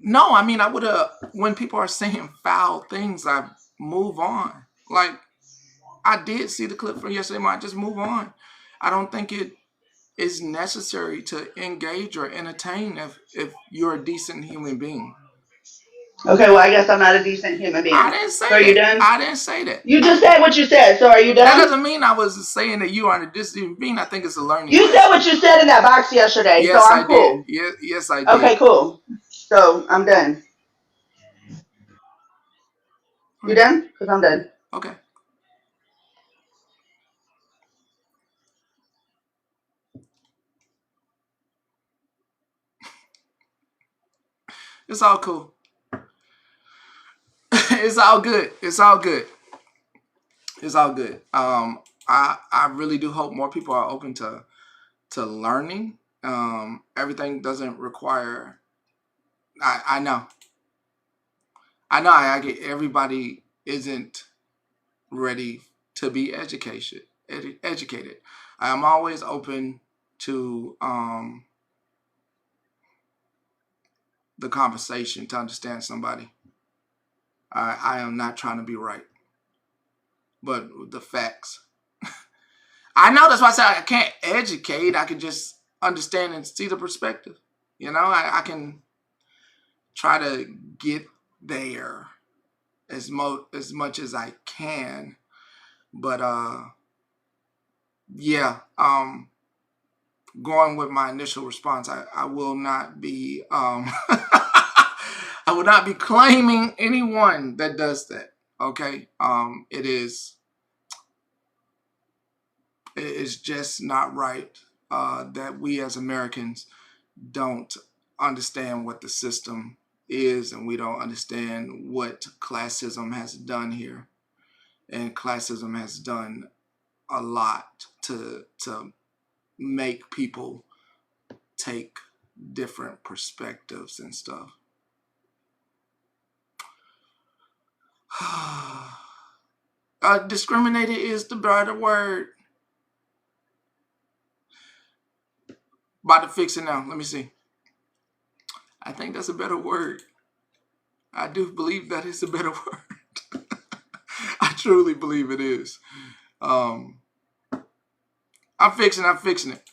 No, I mean I would have. When people are saying foul things, I move on. Like I did see the clip from yesterday, I just move on. I don't think it is necessary to engage or entertain if you're a decent human being. Okay, well, I guess I'm not a decent human I being. didn't So say are you that. done? I didn't say that. You just said what you said. So are you That done? doesn't mean I was saying that you aren't a decent human being. I think it's a learning You said lesson. what you said in that box yesterday. So Yes, I'm I did. cool. Yes, I Okay, did. cool. So I'm done. You Okay. done? Because I'm done. Okay. It's all cool. It's all good. It's all good. It's all good. I really do hope more people are open to learning. Everything doesn't require. I know. I know. I get everybody isn't ready to be educated. I am always open to the conversation to understand somebody. I am not trying to be right, but the facts. I know that's why I said I can't educate. I can just understand and see the perspective. I can try to get there as much as I can, but yeah. Going with my initial response, I will not be I will not be claiming anyone that does that. Okay, it is just not right that we as Americans don't understand what the system is, and we don't understand what classism has done here. And classism has done a lot to make people take different perspectives and stuff. Discriminated is the better word. About to fix it now. Let me see. I think that's a better word. I do believe that is a better word. I truly believe it is. I'm fixing it.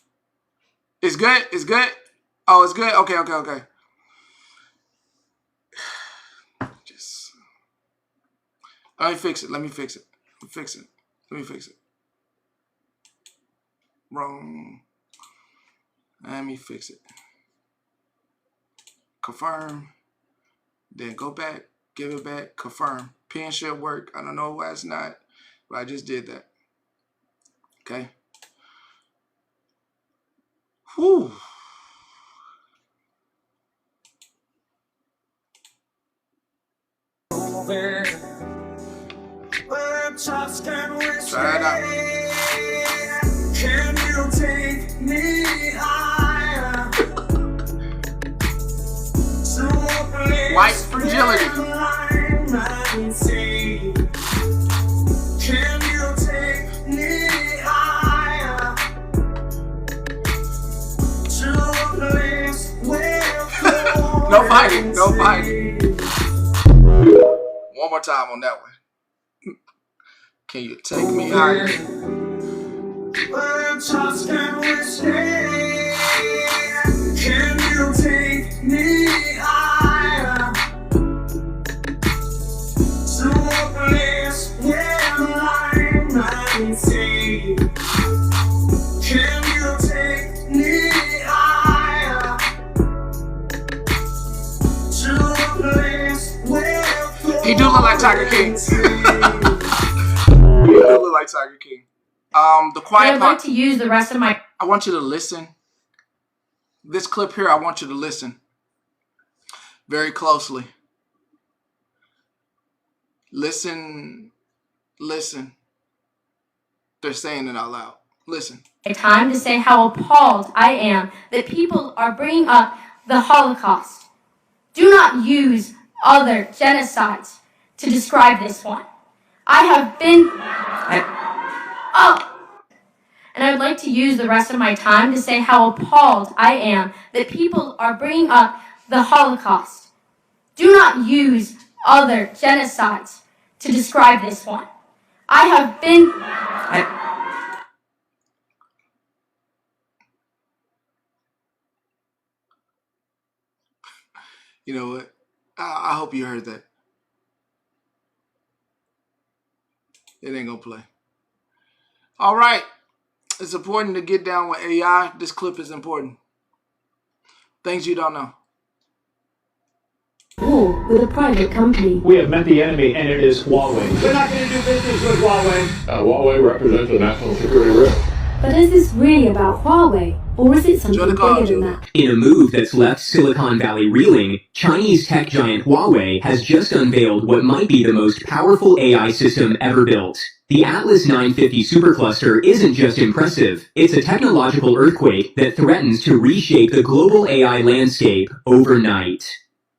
It's good? It's good? Oh, it's good? Okay. Just let me fix it. Let me fix it. Wrong. Let me fix it. Confirm. Then go back. Give it back. Confirm. Pin should work. I don't know why it's not, but I just did that. Okay. Whew. Try it out. Can you take me higher? White fragility. Can you take me higher to a place where no fighting. One more time on that one. Can you take me higher? Where just can we stay? Can you take me higher to a place where light might see? Can you take me higher to a place where he do look like Tiger King. He do look like Tiger King. The quiet I'd part. like to use the rest of my. I want you to listen. This clip here, I want you to listen very closely. Listen. They're saying it out loud. Listen. Time to say how appalled I am that people are bringing up the Holocaust. Do not use other genocides to describe this one. I have been. And I'd like to use the rest of my time to say how appalled I am that people are bringing up the Holocaust. Do not use other genocides to describe this one. I have been. You know what? I hope you heard that. It ain't gonna play. All right. It's important to get down with AI. This clip is important. Things you don't know. War with a private company. We have met the enemy, and it is Huawei. We're not going to do business with Huawei. Huawei represents a national security risk. But is this really about Huawei, or is it something bigger than that? In a move that's left Silicon Valley reeling, Chinese tech giant Huawei has just unveiled what might be the most powerful AI system ever built. The Atlas 950 supercluster isn't just impressive, it's a technological earthquake that threatens to reshape the global AI landscape overnight.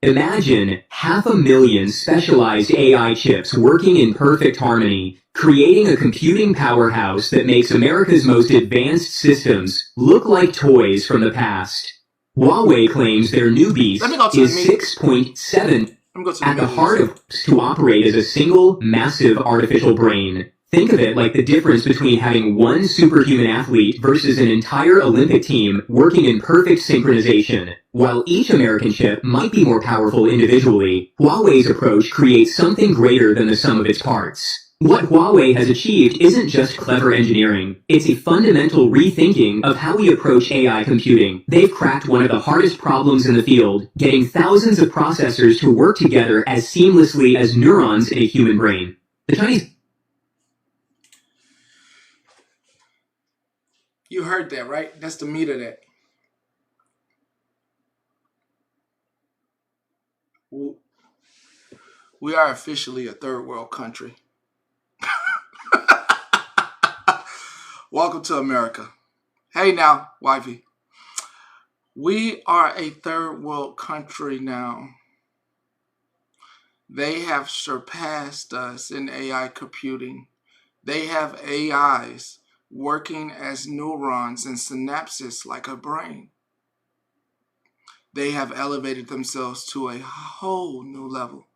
Imagine 500,000 specialized AI chips working in perfect harmony, creating a computing powerhouse that makes America's most advanced systems look like toys from the past. Huawei claims their new beast is 6.7 at the heart of to operate as a single massive artificial brain. Think of it like the difference between having one superhuman athlete versus an entire Olympic team working in perfect synchronization. While each American chip might be more powerful individually, Huawei's approach creates something greater than the sum of its parts. What Huawei has achieved isn't just clever engineering, it's a fundamental rethinking of how we approach AI computing. They've cracked one of the hardest problems in the field, getting thousands of processors to work together as seamlessly as neurons in a human brain. The Chinese... You heard that, right? That's the meat of that. We are officially a third world country. Welcome to America. Hey now, wifey. We are a third world country now. They have surpassed us in AI computing. They have AIs working as neurons and synapses like a brain. They have elevated themselves to a whole new level.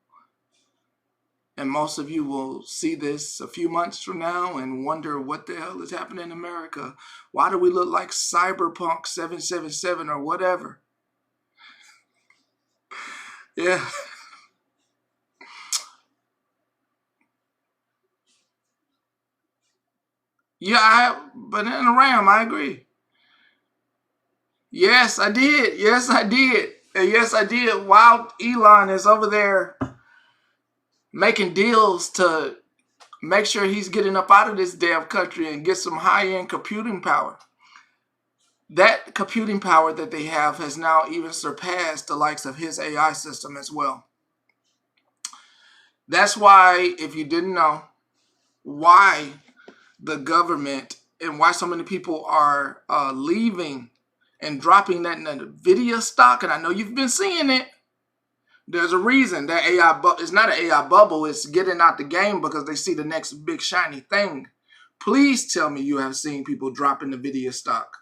And most of you will see this a few months from now and wonder what the hell is happening in America. Why do we look like Cyberpunk 777 or whatever? Yeah. Yeah, Banana Ram, I agree. Yes, I did. Yes, I did. And yes, I did. While Elon is over there making deals to make sure he's getting up out of this damn country and get some high-end computing power. That computing power that they have has now even surpassed the likes of his AI system as well. That's why, if you didn't know, why the government and why so many people are leaving and dropping that NVIDIA stock, and I know you've been seeing it. There's a reason that it's not an AI bubble. It's getting out the game because they see the next big shiny thing. Please tell me you have seen people dropping NVIDIA stock.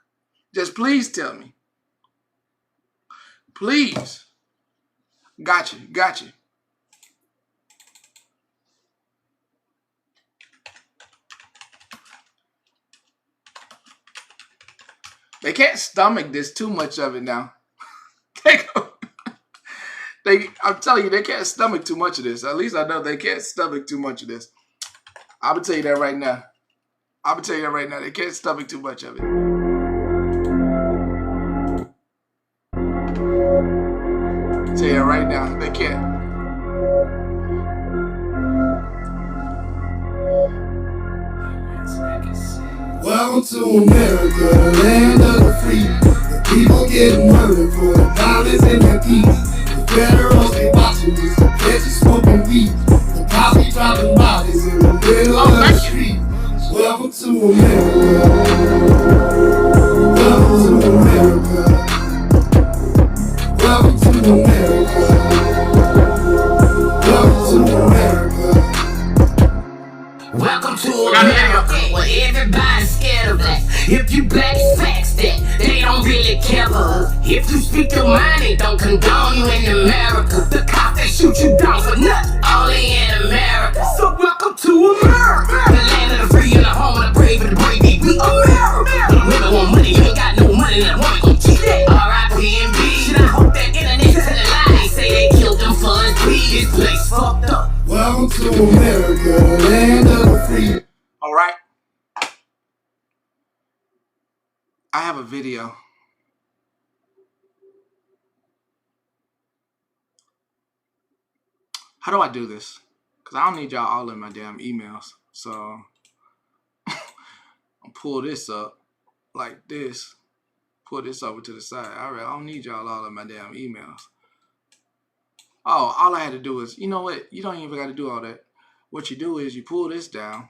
Just please tell me. Please. Got you. Got you. They can't stomach this too much of it now. I'm telling you, they can't stomach too much of this. At least I know they can't stomach too much of this. I'm going to tell you that right now. I'm going to tell you that right now. They can't stomach too much of it. I'll tell you that right now. They can't. Welcome to America, the land of the free. The people getting murdered for the dollars and the peace. The federals, they watching this, the catches smoking weed. The cops be dropping bodies in the middle of the street. Welcome to America. Welcome to America. Welcome to America. Welcome to America. Welcome to America, where everybody's scared of us. If you black, it's facts that they don't really care for us. If you speak your mind, they don't condone you in America. The cops, they shoot you down for nothing, only in America. So welcome to America, the land of the free and the home of the brave and the brave. We America. The women want money, you ain't got no money, that woman gon' cheat that. R.I.P.M.B. Shit, I hope that internet tell a lie. They say they killed them for us. This place fucked up. Welcome to America, land of the free. All right. I have a video. How do I do this? Because I don't need y'all all in my damn emails. So I'll pull this up like this. Pull this over to the side. All right, I don't need y'all all in my damn emails. Oh, all I had to do is, you know what? You don't even got to do all that. What you do is you pull this down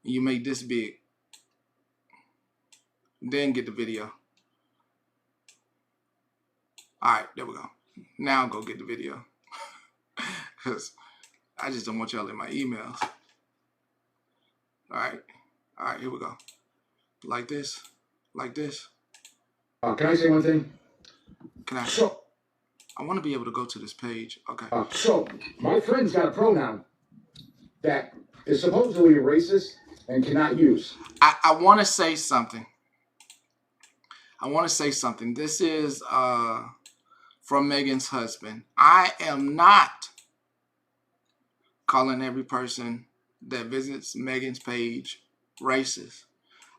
and you make this big. Then get the video. All right, there we go. Now go get the video. Because I just don't want y'all in my emails. All right, here we go. Like this. Like this. Can I say one thing? Can I? So, I want to be able to go to this page. Okay. So my friend's got a pronoun that is supposedly racist and cannot use. I want to say something. I want to say something. This is from Megan's husband. I am not calling every person that visits Megan's page racist.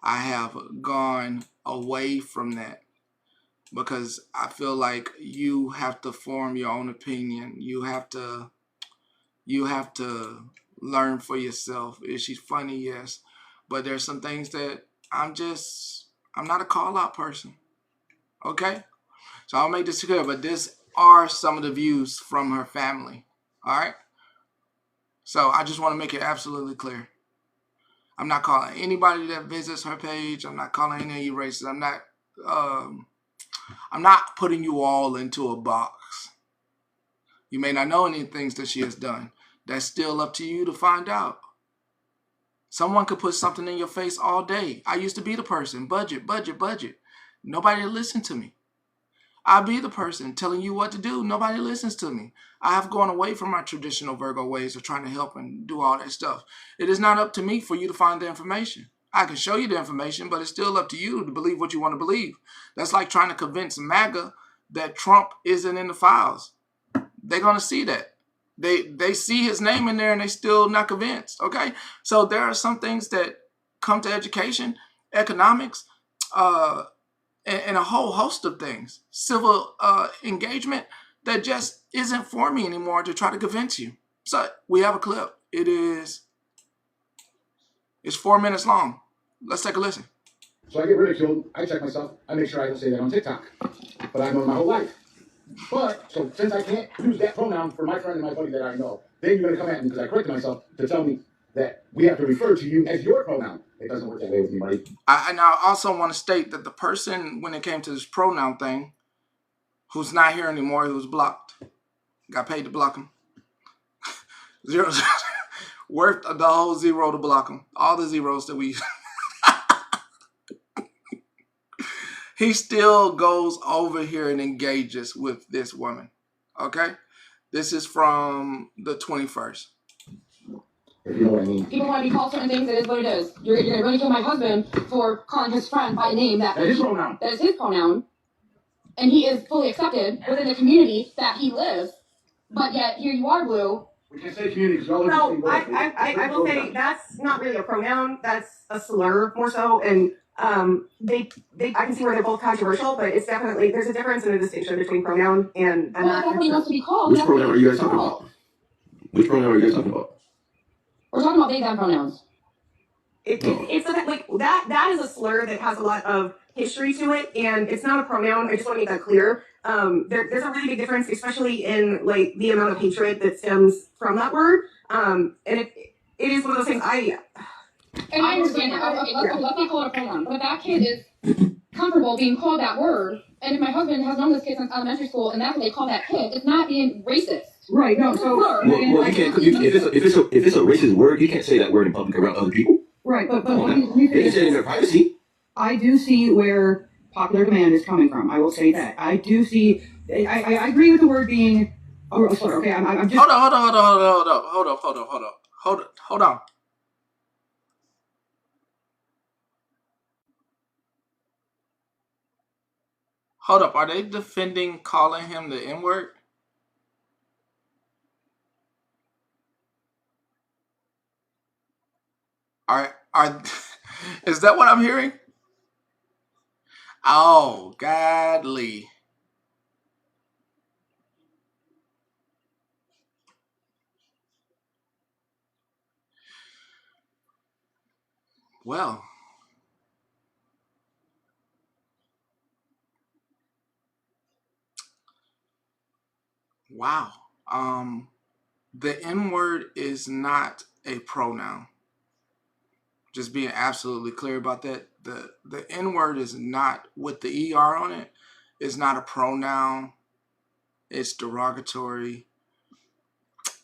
I have gone away from that because I feel like you have to form your own opinion. You have to learn for yourself. Is she funny? Yes. But there's some things that I'm not a call out person. Okay? So I'll make this clear, but these are some of the views from her family. All right? So I just want to make it absolutely clear. I'm not calling anybody that visits her page. I'm not calling any of you racist. I'm not putting you all into a box. You may not know any things that she has done. That's still up to you to find out. Someone could put something in your face all day. I used to be the person, budget, budget, budget. Nobody listened to me. I'll be the person telling you what to do. Nobody listens to me. I have gone away from my traditional Virgo ways of trying to help and do all that stuff. It is not up to me for you to find the information. I can show you the information, but it's still up to you to believe what you want to believe. That's like trying to convince MAGA that Trump isn't in the files. They're going to see that. They see his name in there and they still not convinced. Okay, so there are some things that come to education, economics, and a whole host of things, civil engagement, that just isn't for me anymore to try to convince you. So we have a clip. It's 4 minutes long. Let's take a listen. So I get ridiculed. I check myself. I make sure I don't say that on TikTok. But I've known my whole life. But, so since I can't use that pronoun for my friend and my buddy that I know, then you're going to come at me because I corrected myself to tell me that we have to refer to you as your pronoun. It doesn't work that way with me, buddy. And I also want to state that the person, when it came to this pronoun thing, who's not here anymore, who was blocked, got paid to block him. Zero, worth the whole zero to block him. All the zeros that we... He still goes over here and engages with this woman. Okay? This is from the 21st. If you know what I mean. People want to be called certain things, it is what it is. You're going to kill my husband for calling his friend by a name that is his pronoun. And he is fully accepted within the community that he lives. But yet, here you are, Blue. We can say community because all No, I will say that's not really a pronoun. That's a slur more so. And I can see where they're both controversial, but it's definitely, there's a difference and a distinction between pronoun and well, that's what he wants to be called. Which pronoun are you guys talking about? Which pronoun are you guys talking about? We're talking about they them pronouns. It's like that is a slur that has a lot of history to it, and it's not a pronoun. I just want to make that clear. There's a really big difference, especially in like the amount of hatred that stems from that word. And it is one of those things. And I understand that. Okay, let's not call it a pronoun. But that kid is comfortable being called that word. And if my husband has known this kid since elementary school, and that's what they call that kid, it's not being racist. Right. No. So well, you can't. If it's a racist word, you can't say that word in public around other people. Right. But you can say it in their privacy. I do see where popular demand is coming from. I will say that. I do see. I agree with the word being. Oh, sorry. Okay. I'm just. Hold on. Hold up. Are they defending calling him the N-word? Is that what I'm hearing? Oh, godly. Well, wow. The N-word is not a pronoun. Just being absolutely clear about that. The N-word is not, with the ER on it, is not a pronoun. It's derogatory.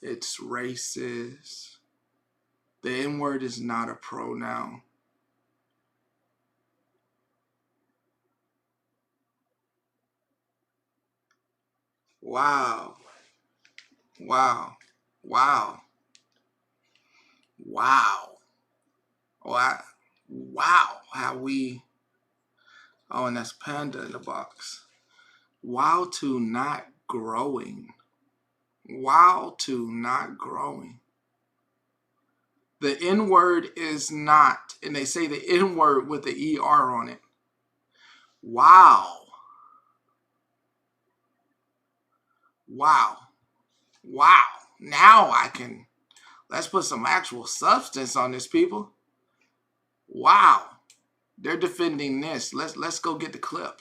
It's racist. The N-word is not a pronoun. Wow. Wow. Wow. Wow. Wow. How we... Oh, and that's Panda in the box. Wow to not growing. Wow to not growing. The N-word is not, and they say the N-word with the ER on it. Wow. Wow. Wow. Now I can, let's put some actual substance on this, people. Wow. They're defending this. Let's go get the clip.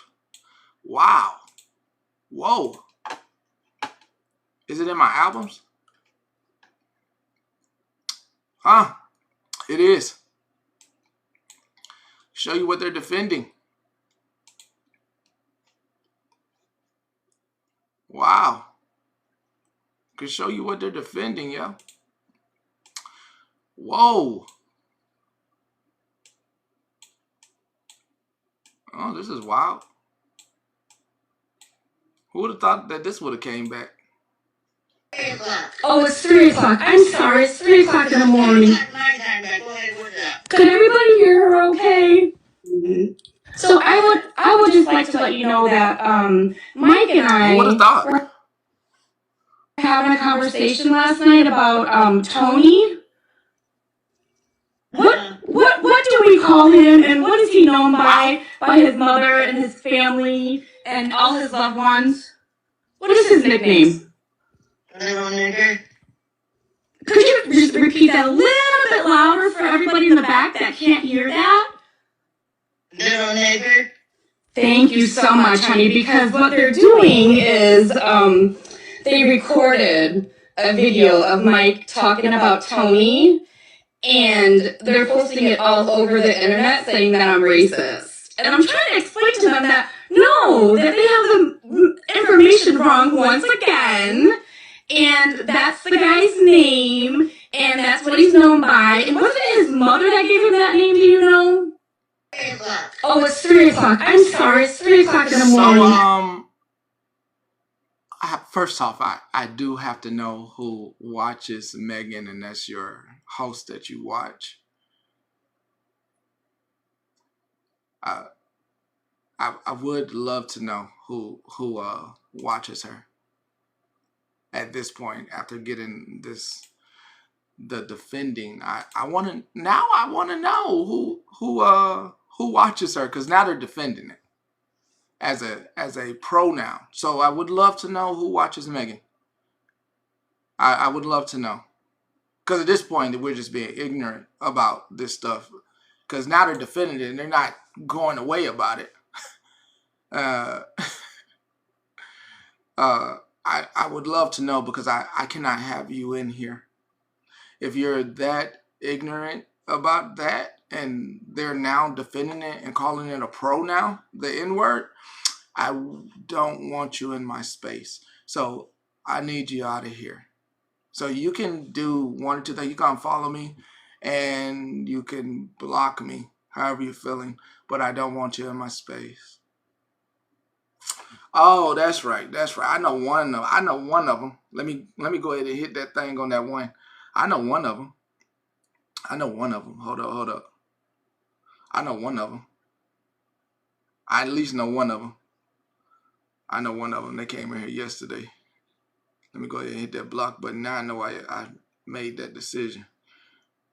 Wow. Whoa. Is it in my albums? Huh? It is. Show you what they're defending. Wow. Can show you what they're defending, yo. Whoa. Oh, this is wild. Who would have thought that this would have came back? Oh, it's 3 o'clock. I'm sorry, it's 3 o'clock in the morning. Could everybody hear her okay? So I would just like to let you know that Mike and I were having a conversation last night about Tony. What do we call him, and what is he known by his mother and his family and all his loved ones? What is his nickname? Little nigger. Could you just repeat that a little bit louder for everybody in the back that can't hear that? Little nigger. Thank you so much, honey, because what they're doing is they recorded a video of Mike talking about Tony, and they're posting it all over the internet saying that I'm racist. And I'm trying to explain to them that no, that they have the information wrong once again, and that's the guy's name, and that's what he's known by. And wasn't it his mother that gave him that name, do you know? Oh, it's 3 o'clock. I'm sorry, it's 3 o'clock in the morning. So, first off, I do have to know who watches Megan, and that's your host that you watch. I would love to know who watches her at this point after getting the defending. I want to know who watches her, because now they're defending it as a pronoun. So I would love to know who watches Megan. I would love to know, because at this point we're just being ignorant about this stuff, because now they're defending it and they're not going away about it. I would love to know, because I cannot have you in here if you're that ignorant about that, and they're now defending it and calling it a pronoun, the N-word. I don't want you in my space. So I need you out of here. So you can do one or two things. You can follow me and you can block me, however you're feeling, but I don't want you in my space. Oh, that's right. I know one of them. Let me go ahead and hit that thing on that one. I know one of them. Hold up. I know one of them. I at least know one of them. I know one of them. They came in here yesterday. Let me go ahead and hit that block button. Now I know I made that decision.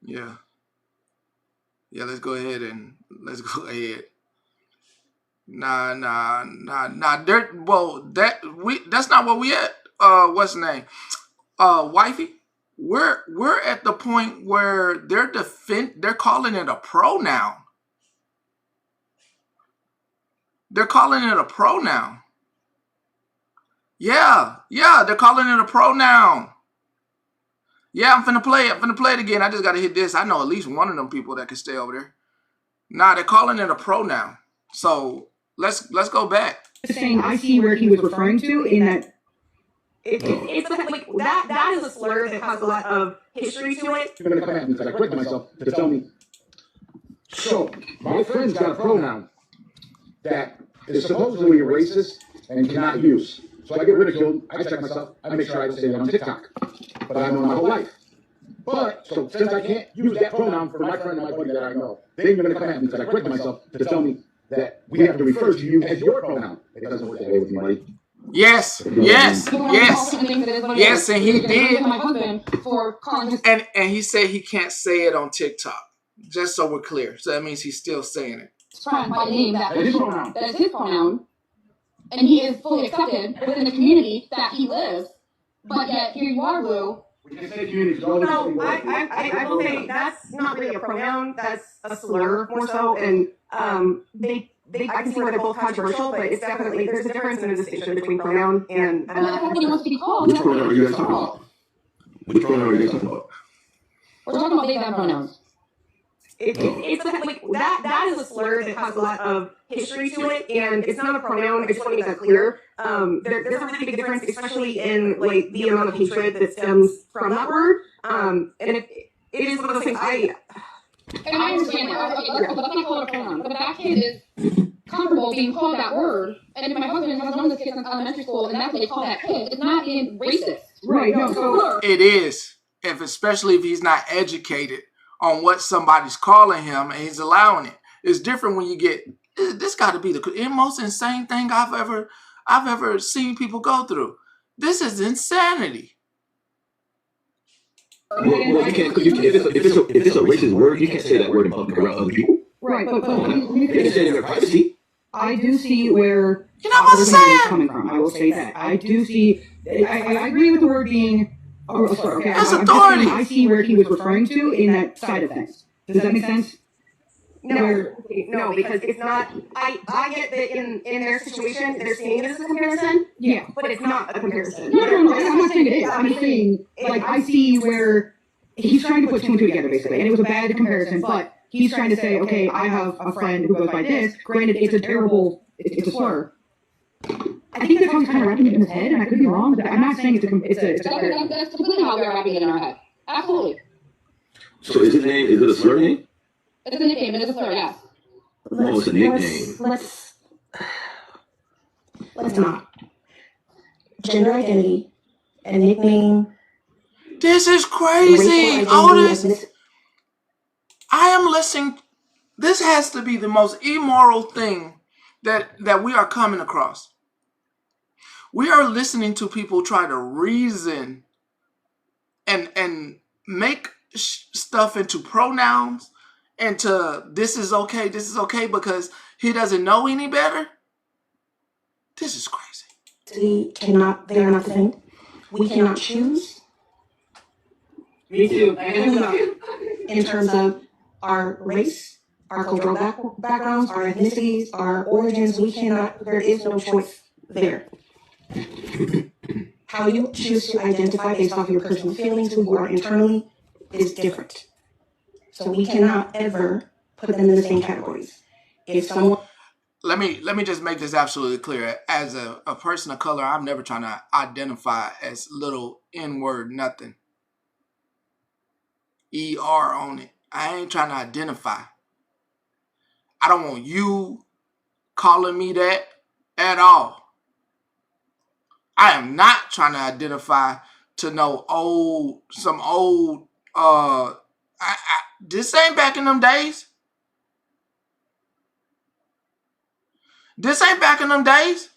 Yeah, let's go ahead. Nah. That's not what we at. What's the name? Wifey. We're at the point where they're calling it a pronoun. They're calling it a pronoun. Yeah, they're calling it a pronoun. Yeah, I'm finna play it again. I just gotta hit this. I know at least one of them people that can stay over there. Nah, they're calling it a pronoun. So let's go back. Saying I see where he was referring to in that. It's like that is a slur that has a lot of history to it. You're gonna come at me because I corrected myself to tell me. So my friend's got a pronoun that is supposedly racist and cannot use. So I get ridiculed. I check myself. I make sure I don't say that on TikTok. But I've known my whole life. But so since I can't use that pronoun for my friend and my buddy that I know, then you're gonna come at me because I corrected myself to tell me that we have to refer to you as your pronoun. It doesn't work that way with you, buddy. Yes, and he did. And he said he can't say it on TikTok. Just so we're clear. So that means he's still saying it. Friend by name that is his pronoun, and he is fully accepted within the community that he lives. But yet here you are, Lou. We can say community. No, I will say that's not really a pronoun. That's a slur more so, and I can see where they're both controversial, but it's definitely there's a difference in the distinction between pronoun and. Everybody wants to be called. Which pronoun are you guys talking about? Which pronoun are you guys talking about? We're talking about they them pronouns. it's like that is a slur that has a lot of history to it, and it's not a pronoun. I just want to make that clear. There's a really big difference, especially in like the amount of hatred that stems from that word. And it is one of those things. And I understand that. Okay, but that's not called a pronoun. But if that kid is comfortable being called that word, and if my husband has known this kid since elementary school, and that's what they call that kid, it's not being racist. Right. No. So it is, especially if he's not educated on what somebody's calling him and he's allowing it. It's different when you get. This got to be the most insane thing I've ever seen people go through. This is insanity. Well, you can't. If it's a racist word, you can't say that word in public around other people. right, but You can say it in their privacy. I do see where you know what I'm saying is coming from. I will say that. I do see. I agree with the word being. Okay, that's authority. I see where he was referring to in that side of things. Does that make sense? No, because it's not. I get that in their situation, they're seeing it as a comparison. Yeah, but it's not a comparison. No, I'm not saying it is. I'm saying, like, I see where he's trying to put two and two together, basically. And it was a bad comparison, but he's trying to say, okay, I have a friend who goes by this. Granted, it's a terrible, it's a slur. I think that's how he's kind of wrapping it in his head, and I could be wrong, but I'm not saying it's a comparison. That's completely how we're wrapping it in our head. Absolutely. So is it a slur name? It's a nickname, and it's a slur, yes. Oh, it's a nickname. Let's not. Gender identity and nickname. This is crazy. All this. I am listening. This has to be the most immoral thing that we are coming across. We are listening to people try to reason and make stuff into pronouns, into this is okay because he doesn't know any better. This is crazy. They are not the same. We cannot choose. Me too. In terms of our race, our cultural backgrounds, our ethnicities, our origins, there is no choice there. How you choose to identify based off your personal feelings, who you are internally, is different. So we cannot ever put them in the same categories. If someone... Let me just make this absolutely clear. As a person of color, I'm never trying to identify as little N-word nothing. ER on it. I ain't trying to identify. I don't want you calling me that at all. I am not trying to identify to know some old this ain't back in them days. This ain't back in them days.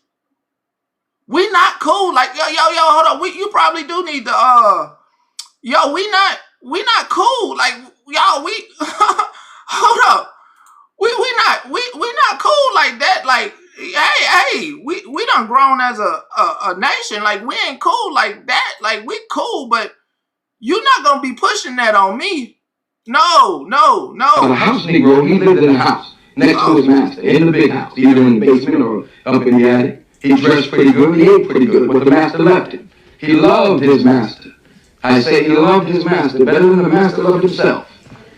We not cool. Like yo, hold on. You probably do need to we not cool. Like y'all, we hold up. We not cool like that. Like hey, we done grown as a nation. Like we ain't cool like that. Like we cool, but you're not gonna be pushing that on me. No. A house Negro, he lived in the house next to his master, in the big house, either in the basement or up in the attic. He dressed pretty good, he ate pretty good, but the master left him. He loved his master. I say he loved his master better than the master loved himself.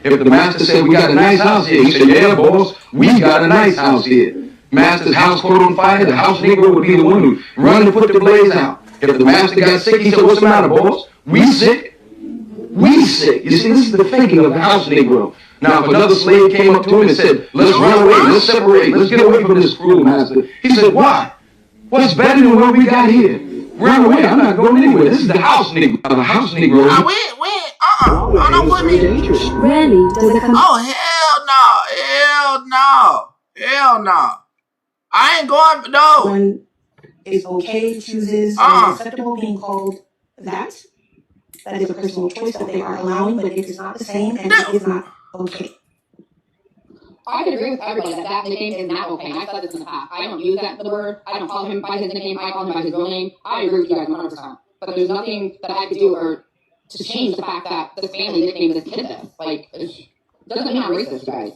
If the master said, we got a nice house here, he said, yeah, boss, we got a nice house here. Master's house caught on fire, the house Negro would be the one who run to put the blaze out. If the master got sick, he said, what's the matter, boss? We sick? We sick. You see, this is the thinking of the house Negro. Now, if another slave came up to him and said, let's run away, let's separate, let's get away from this cruel master, he said, why? What's better than what we got here? Run away, I'm not going anywhere. This is the house Negro. The house Negro. I don't want me. Rarely does it come. Oh, hell no. I ain't going, no. One is okay, chooses, and acceptable being called that. That is a personal choice that they are allowing, but it is not the same, and it is not okay. I could agree with everybody that nickname is not okay. I've said this in the past. I don't use the word. I don't call him by his nickname. I call him by his real name. I agree with you guys 100%. But there's nothing that I could do or to change the fact that this family nicknamed this kid this. Like, it doesn't mean I'm racist, you guys.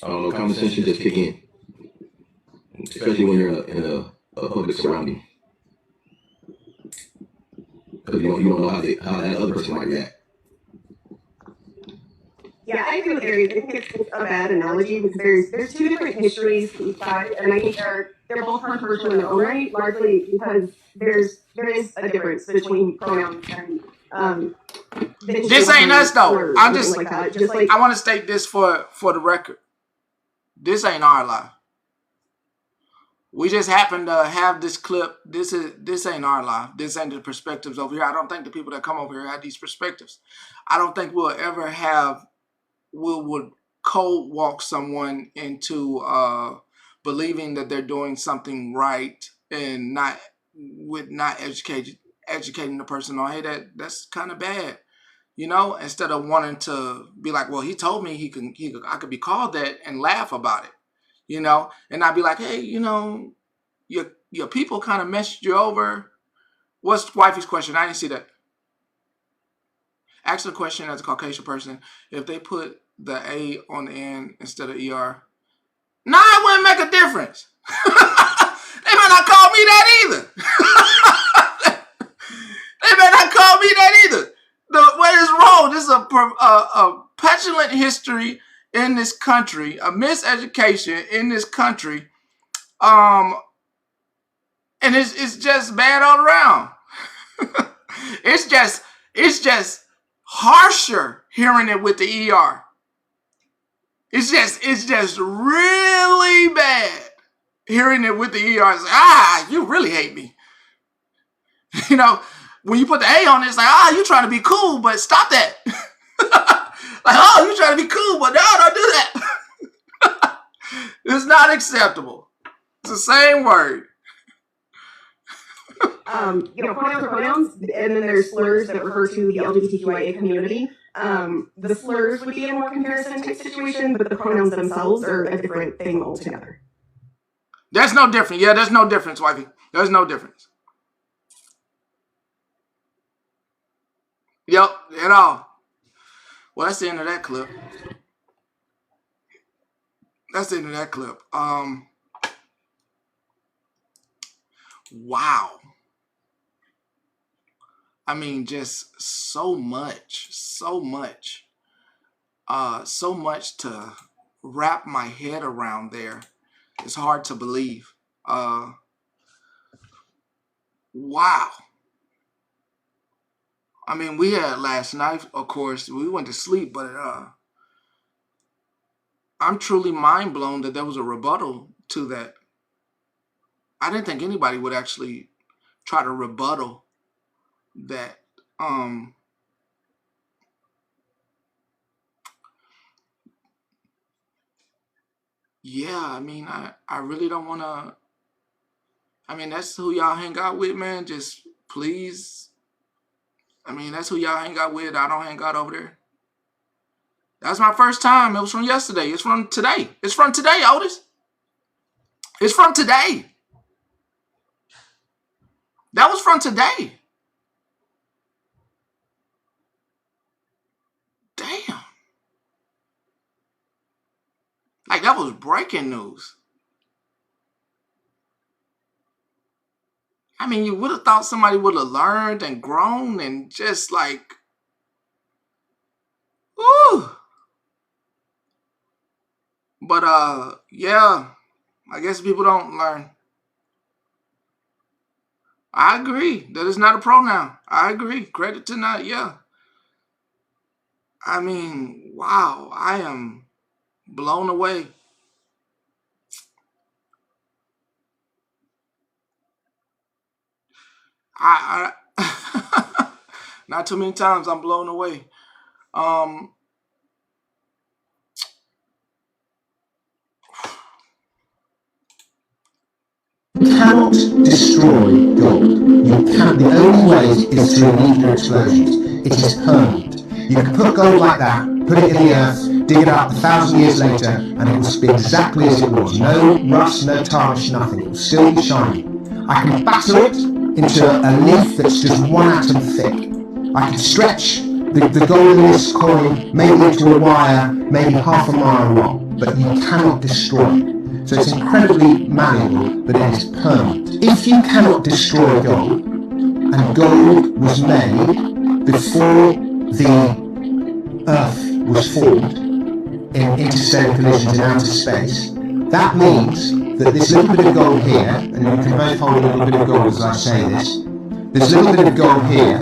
I don't know, common sense should just kick in. Especially when you're in a public surrounding. Because you don't know how that other person might react. Yeah, I agree with Aries. I think it's a bad analogy because there's two different histories to each side, and I think they're both controversial in their own right, largely because there is a difference between pronouns and this ain't us though. I'm just like that. Just like I want to state this for the record. This ain't our life. We just happen to have this clip. This ain't our life. This ain't the perspectives over here. I don't think the people that come over here have these perspectives. I don't think we'll ever have. We would cold walk someone into believing that they're doing something right and not educating the person on, hey, that's kind of bad, you know, instead of wanting to be like, well, he told me I could be called that and laugh about it, you know, and I'd be like, hey, you know, your people kind of messed you over. What's wifey's question? I didn't see that. Ask the question as a Caucasian person, if they put the A on the end instead of ER. Nah, it wouldn't make a difference. They might not call me that either. They may not call me that either. The way it's wrong, this is a petulant history in this country, a miseducation in this country, and it's just bad all around. It's just harsher hearing it with the ER. It's just really bad hearing it with the ER. It's like, you really hate me. You know, when you put the A on it, it's like, you're trying to be cool, but stop that. Like, you're trying to be cool, but no, don't do that. It's not acceptable. It's the same word. Pronouns are pronouns, and then there's slurs that refer to the LGBTQIA community. The slurs would be a more comparison type situation, but the pronouns themselves are a different thing altogether. There's no difference. Yeah, there's no difference, wifey. There's no difference. Yep, at all. Well, that's the end of that clip. Wow. I mean, just so much to wrap my head around there. It's hard to believe. Wow. I mean, we had last night, of course, we went to sleep, but I'm truly mind blown that there was a rebuttal to that. I didn't think anybody would actually try to rebuttal that. Yeah, I mean, I really don't want to. I mean, that's who y'all hang out with, man. Just please. I mean, that's who y'all hang out with. I don't hang out over there. That's my first time. It was from yesterday. It's from today. It's from today, Otis. It's from today. That was from today. Damn. Like, that was breaking news. I mean, you would have thought somebody would have learned and grown and just like, woo. But, yeah, I guess people don't learn. I agree. That is not a pronoun. I agree. Credit to not, yeah. I mean, wow, I am blown away. I not too many times I'm blown away. You cannot destroy gold. You can. The only way is through nuclear explosions. It is permanent. You can put gold like that, put it in the earth, dig it up 1,000 years later, and it will be exactly as it was. No rust, no tarnish, nothing. It will still be shiny. I can batter it into a leaf that's just 1 atom thick. I can stretch the gold in this coin maybe into a wire, maybe half a mile long, but you cannot destroy it. So it's incredibly malleable, but it is permanent. If you cannot destroy gold, and gold was made before the Earth was formed in interstellar collisions in outer space. That means that this little bit of gold here, and you can both hold a little bit of gold as I say this little bit of gold here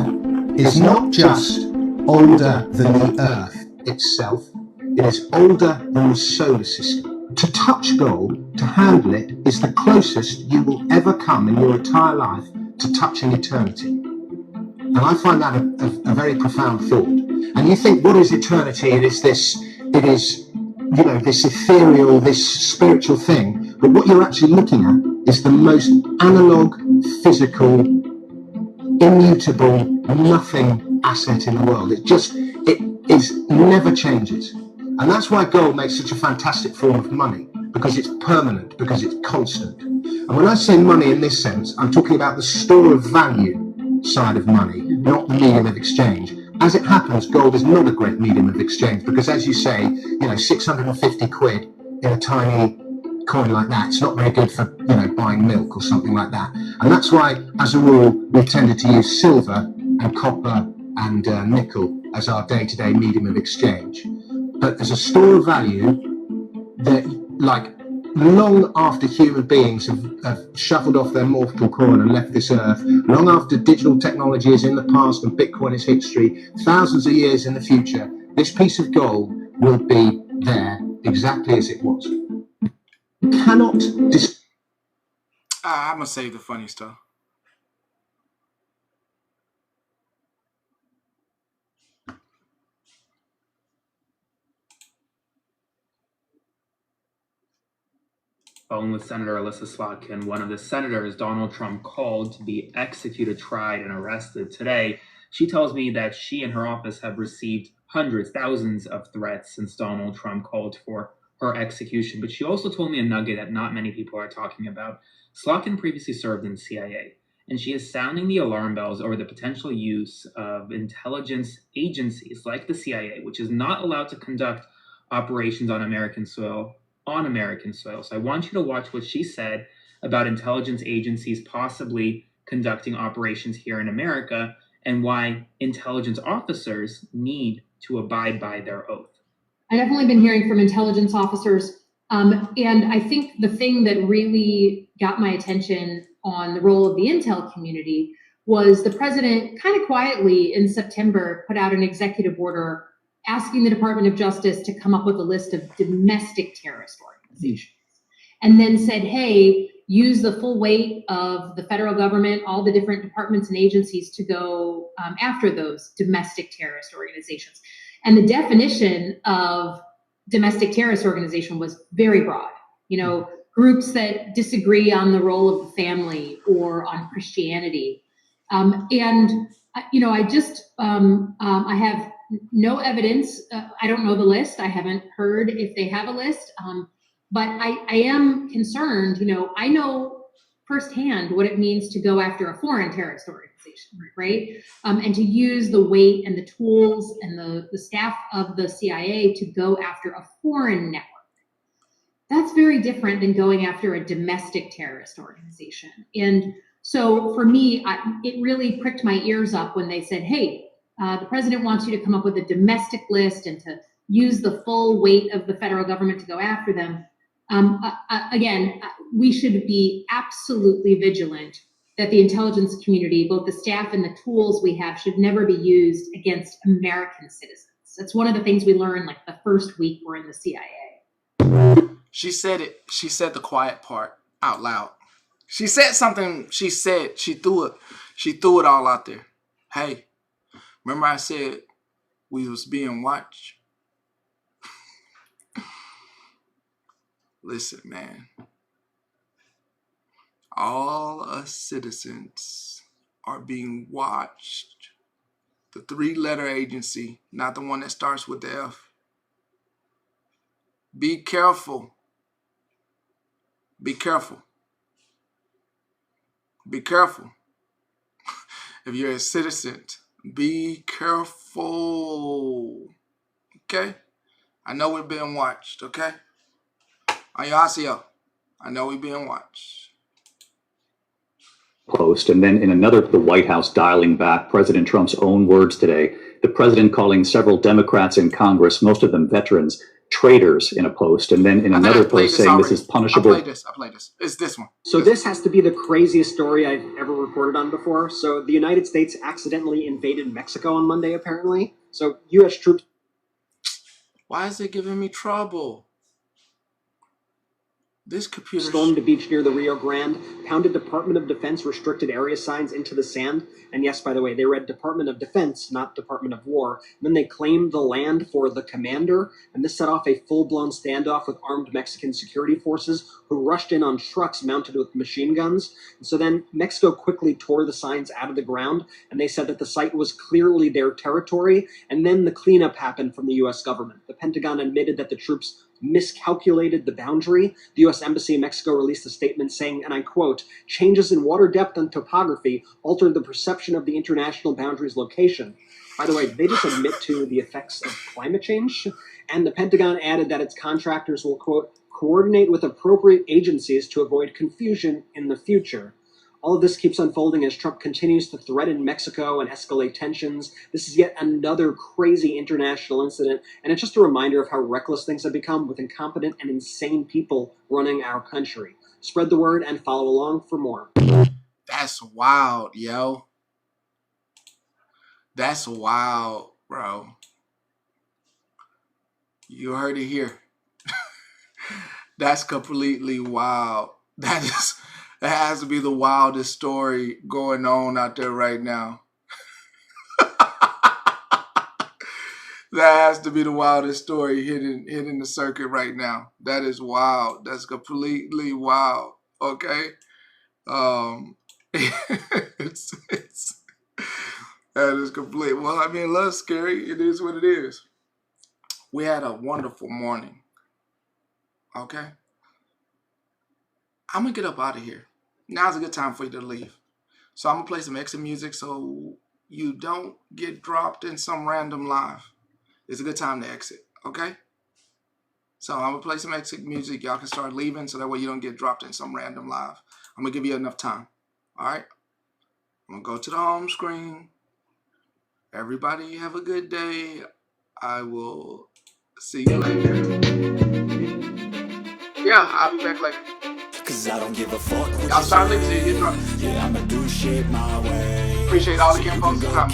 is not just older than the Earth itself, it is older than the solar system. To touch gold, to handle it, is the closest you will ever come in your entire life to touching eternity. And I find that a very profound thought. And you think, what is eternity? It is, this ethereal, this spiritual thing. But what you're actually looking at is the most analog, physical, immutable, nothing asset in the world. It never changes. And that's why gold makes such a fantastic form of money, because it's permanent, because it's constant. And when I say money in this sense, I'm talking about the store of value side of money, not the medium of exchange. As it happens, gold is not a great medium of exchange, because as you say, 650 quid in a tiny coin like that, it's not very good for buying milk or something like that. And that's why, as a rule, we've tended to use silver and copper and nickel as our day-to-day medium of exchange. But as a store of value, that long after human beings have shuffled off their mortal coil and left this earth, long after digital technology is in the past and Bitcoin is history, thousands of years in the future, this piece of gold will be there exactly as it was. You cannot I'm gonna save the funny stuff. Phone with Senator Alyssa Slotkin, one of the senators Donald Trump called to be executed, tried, and arrested today. She tells me that she and her office have received hundreds, thousands of threats since Donald Trump called for her execution. But she also told me a nugget that not many people are talking about. Slotkin previously served in the CIA, and she is sounding the alarm bells over the potential use of intelligence agencies like the CIA, which is not allowed to conduct operations on American soil. So I want you to watch what she said about intelligence agencies possibly conducting operations here in America and why intelligence officers need to abide by their oath. I've definitely been hearing from intelligence officers. And I think the thing that really got my attention on the role of the intel community was the president kind of quietly in September put out an executive order asking the Department of Justice to come up with a list of domestic terrorist organizations. And then said, hey, use the full weight of the federal government, all the different departments and agencies to go after those domestic terrorist organizations. And the definition of domestic terrorist organization was very broad. Groups that disagree on the role of the family or on Christianity. I have no evidence. I don't know the list. I haven't heard if they have a list. But I am concerned. I know firsthand what it means to go after a foreign terrorist organization, right? And to use the weight and the tools and the staff of the CIA to go after a foreign network. That's very different than going after a domestic terrorist organization. And so for me, it really pricked my ears up when they said, hey, the president wants you to come up with a domestic list and to use the full weight of the federal government to go after them. Again, we should be absolutely vigilant that the intelligence community, both the staff and the tools we have, should never be used against American citizens. That's one of the things we learned like the first week we're in the CIA. She said it. She said the quiet part out loud. She said something. She threw it all out there. Hey, remember I said we was being watched? Listen, man. All us citizens are being watched. The 3-letter agency, not the one that starts with the F. Be careful. Be careful. Be careful. If you're a citizen, be careful. Okay? I know we're being watched, okay? Annyeonghaseyo. I know we're being watched. post, and then in another, the White House dialing back President Trump's own words today. The president calling several Democrats in Congress, most of them veterans, traitors in a post, and then in another post saying this is punishable. I played this. It's this one. So this has to be the craziest story I've ever reported on before. So the United States accidentally invaded Mexico on Monday, apparently. So U.S. troops... Why is it giving me trouble? This computer stormed a beach near the Rio Grande, pounded Department of Defense restricted area signs into the sand, and yes, by the way, they read Department of Defense, not Department of War. And then they claimed the land for the commander, and this set off a full-blown standoff with armed Mexican security forces who rushed in on trucks mounted with machine guns. And so then Mexico quickly tore the signs out of the ground, and they said that the site was clearly their territory, and then the cleanup happened from the U.S. government. The Pentagon admitted that the troops miscalculated the boundary. The U.S. Embassy in Mexico released a statement saying, and I quote, "Changes in water depth and topography altered the perception of the international boundary's location." By the way, they just admit to the effects of climate change. And the Pentagon added that its contractors will, quote, "coordinate with appropriate agencies to avoid confusion in the future." All of this keeps unfolding as Trump continues to threaten Mexico and escalate tensions. This is yet another crazy international incident, and it's just a reminder of how reckless things have become with incompetent and insane people running our country. Spread the word and follow along for more. That's wild, yo. That's wild, bro. You heard it here. That's completely wild. That has to be the wildest story going on out there right now. That has to be the wildest story hitting the circuit right now. That is wild. That's completely wild. Okay. It's that is complete. Well, I mean, a little scary. It is what it is. We had a wonderful morning. Okay. I'm gonna get up out of here. Now's a good time for you to leave. So I'm gonna play some exit music so you don't get dropped in some random live. It's a good time to exit, okay? So I'm gonna play some exit music. Y'all can start leaving so that way you don't get dropped in some random live. I'm gonna give you enough time, all right? I'm gonna go to the home screen. Everybody have a good day. I will see you later. Yeah, I'll be back later. Cause I don't give a fuck. Y'all start leaving so you get dropped. Yeah, I'ma do shit my way. Appreciate all the folks who come.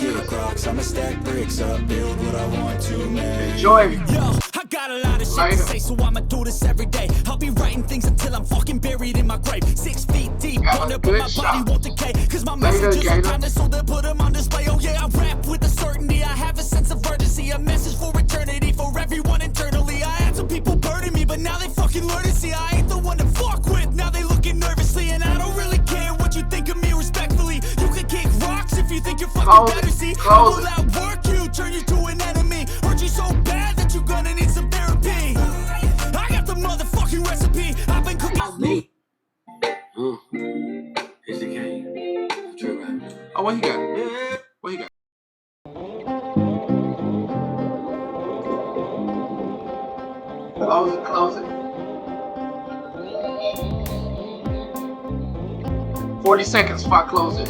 I'ma stack bricks up, build what I want to make. Enjoy. Yo, I got a lot of shit to say, so I'ma do this every day. I'll be writing things until I'm fucking buried in my grave. 6 feet deep, on up, but my body won't decay. Cause my messages are timeless, so they'll put them on display. Oh yeah, I rap with a certainty. I have a sense of urgency, a message for eternity, for everyone internally. I had some people burning me, but now they fucking learn to see I ain't the one to fuck with. Now they looking nervously, and I don't really care what you think of me respectfully. You can kick rocks if you think you're fucking better. See, I will outwork you, turn you to an enemy. Hurt you so bad that you're gonna need some therapy. I got the motherfucking recipe. I've been cooking. Me. It's the king. True rap. Oh, what he got? What he got? Close it. 40 seconds before I close it.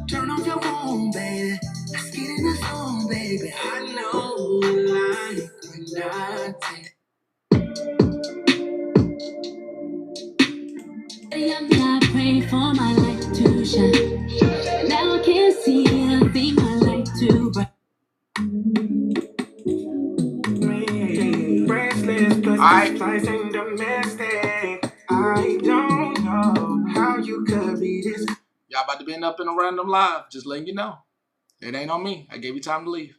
Turn off your phone, baby. Let's get in the zone, baby. I know you like when I take. I pray for my light to shine. Now I can't see a thing my light to bright. Alright. Domestic. I don't know how you could be this. Y'all about to be up in a random live. Just letting you know. It ain't on me. I gave you time to leave.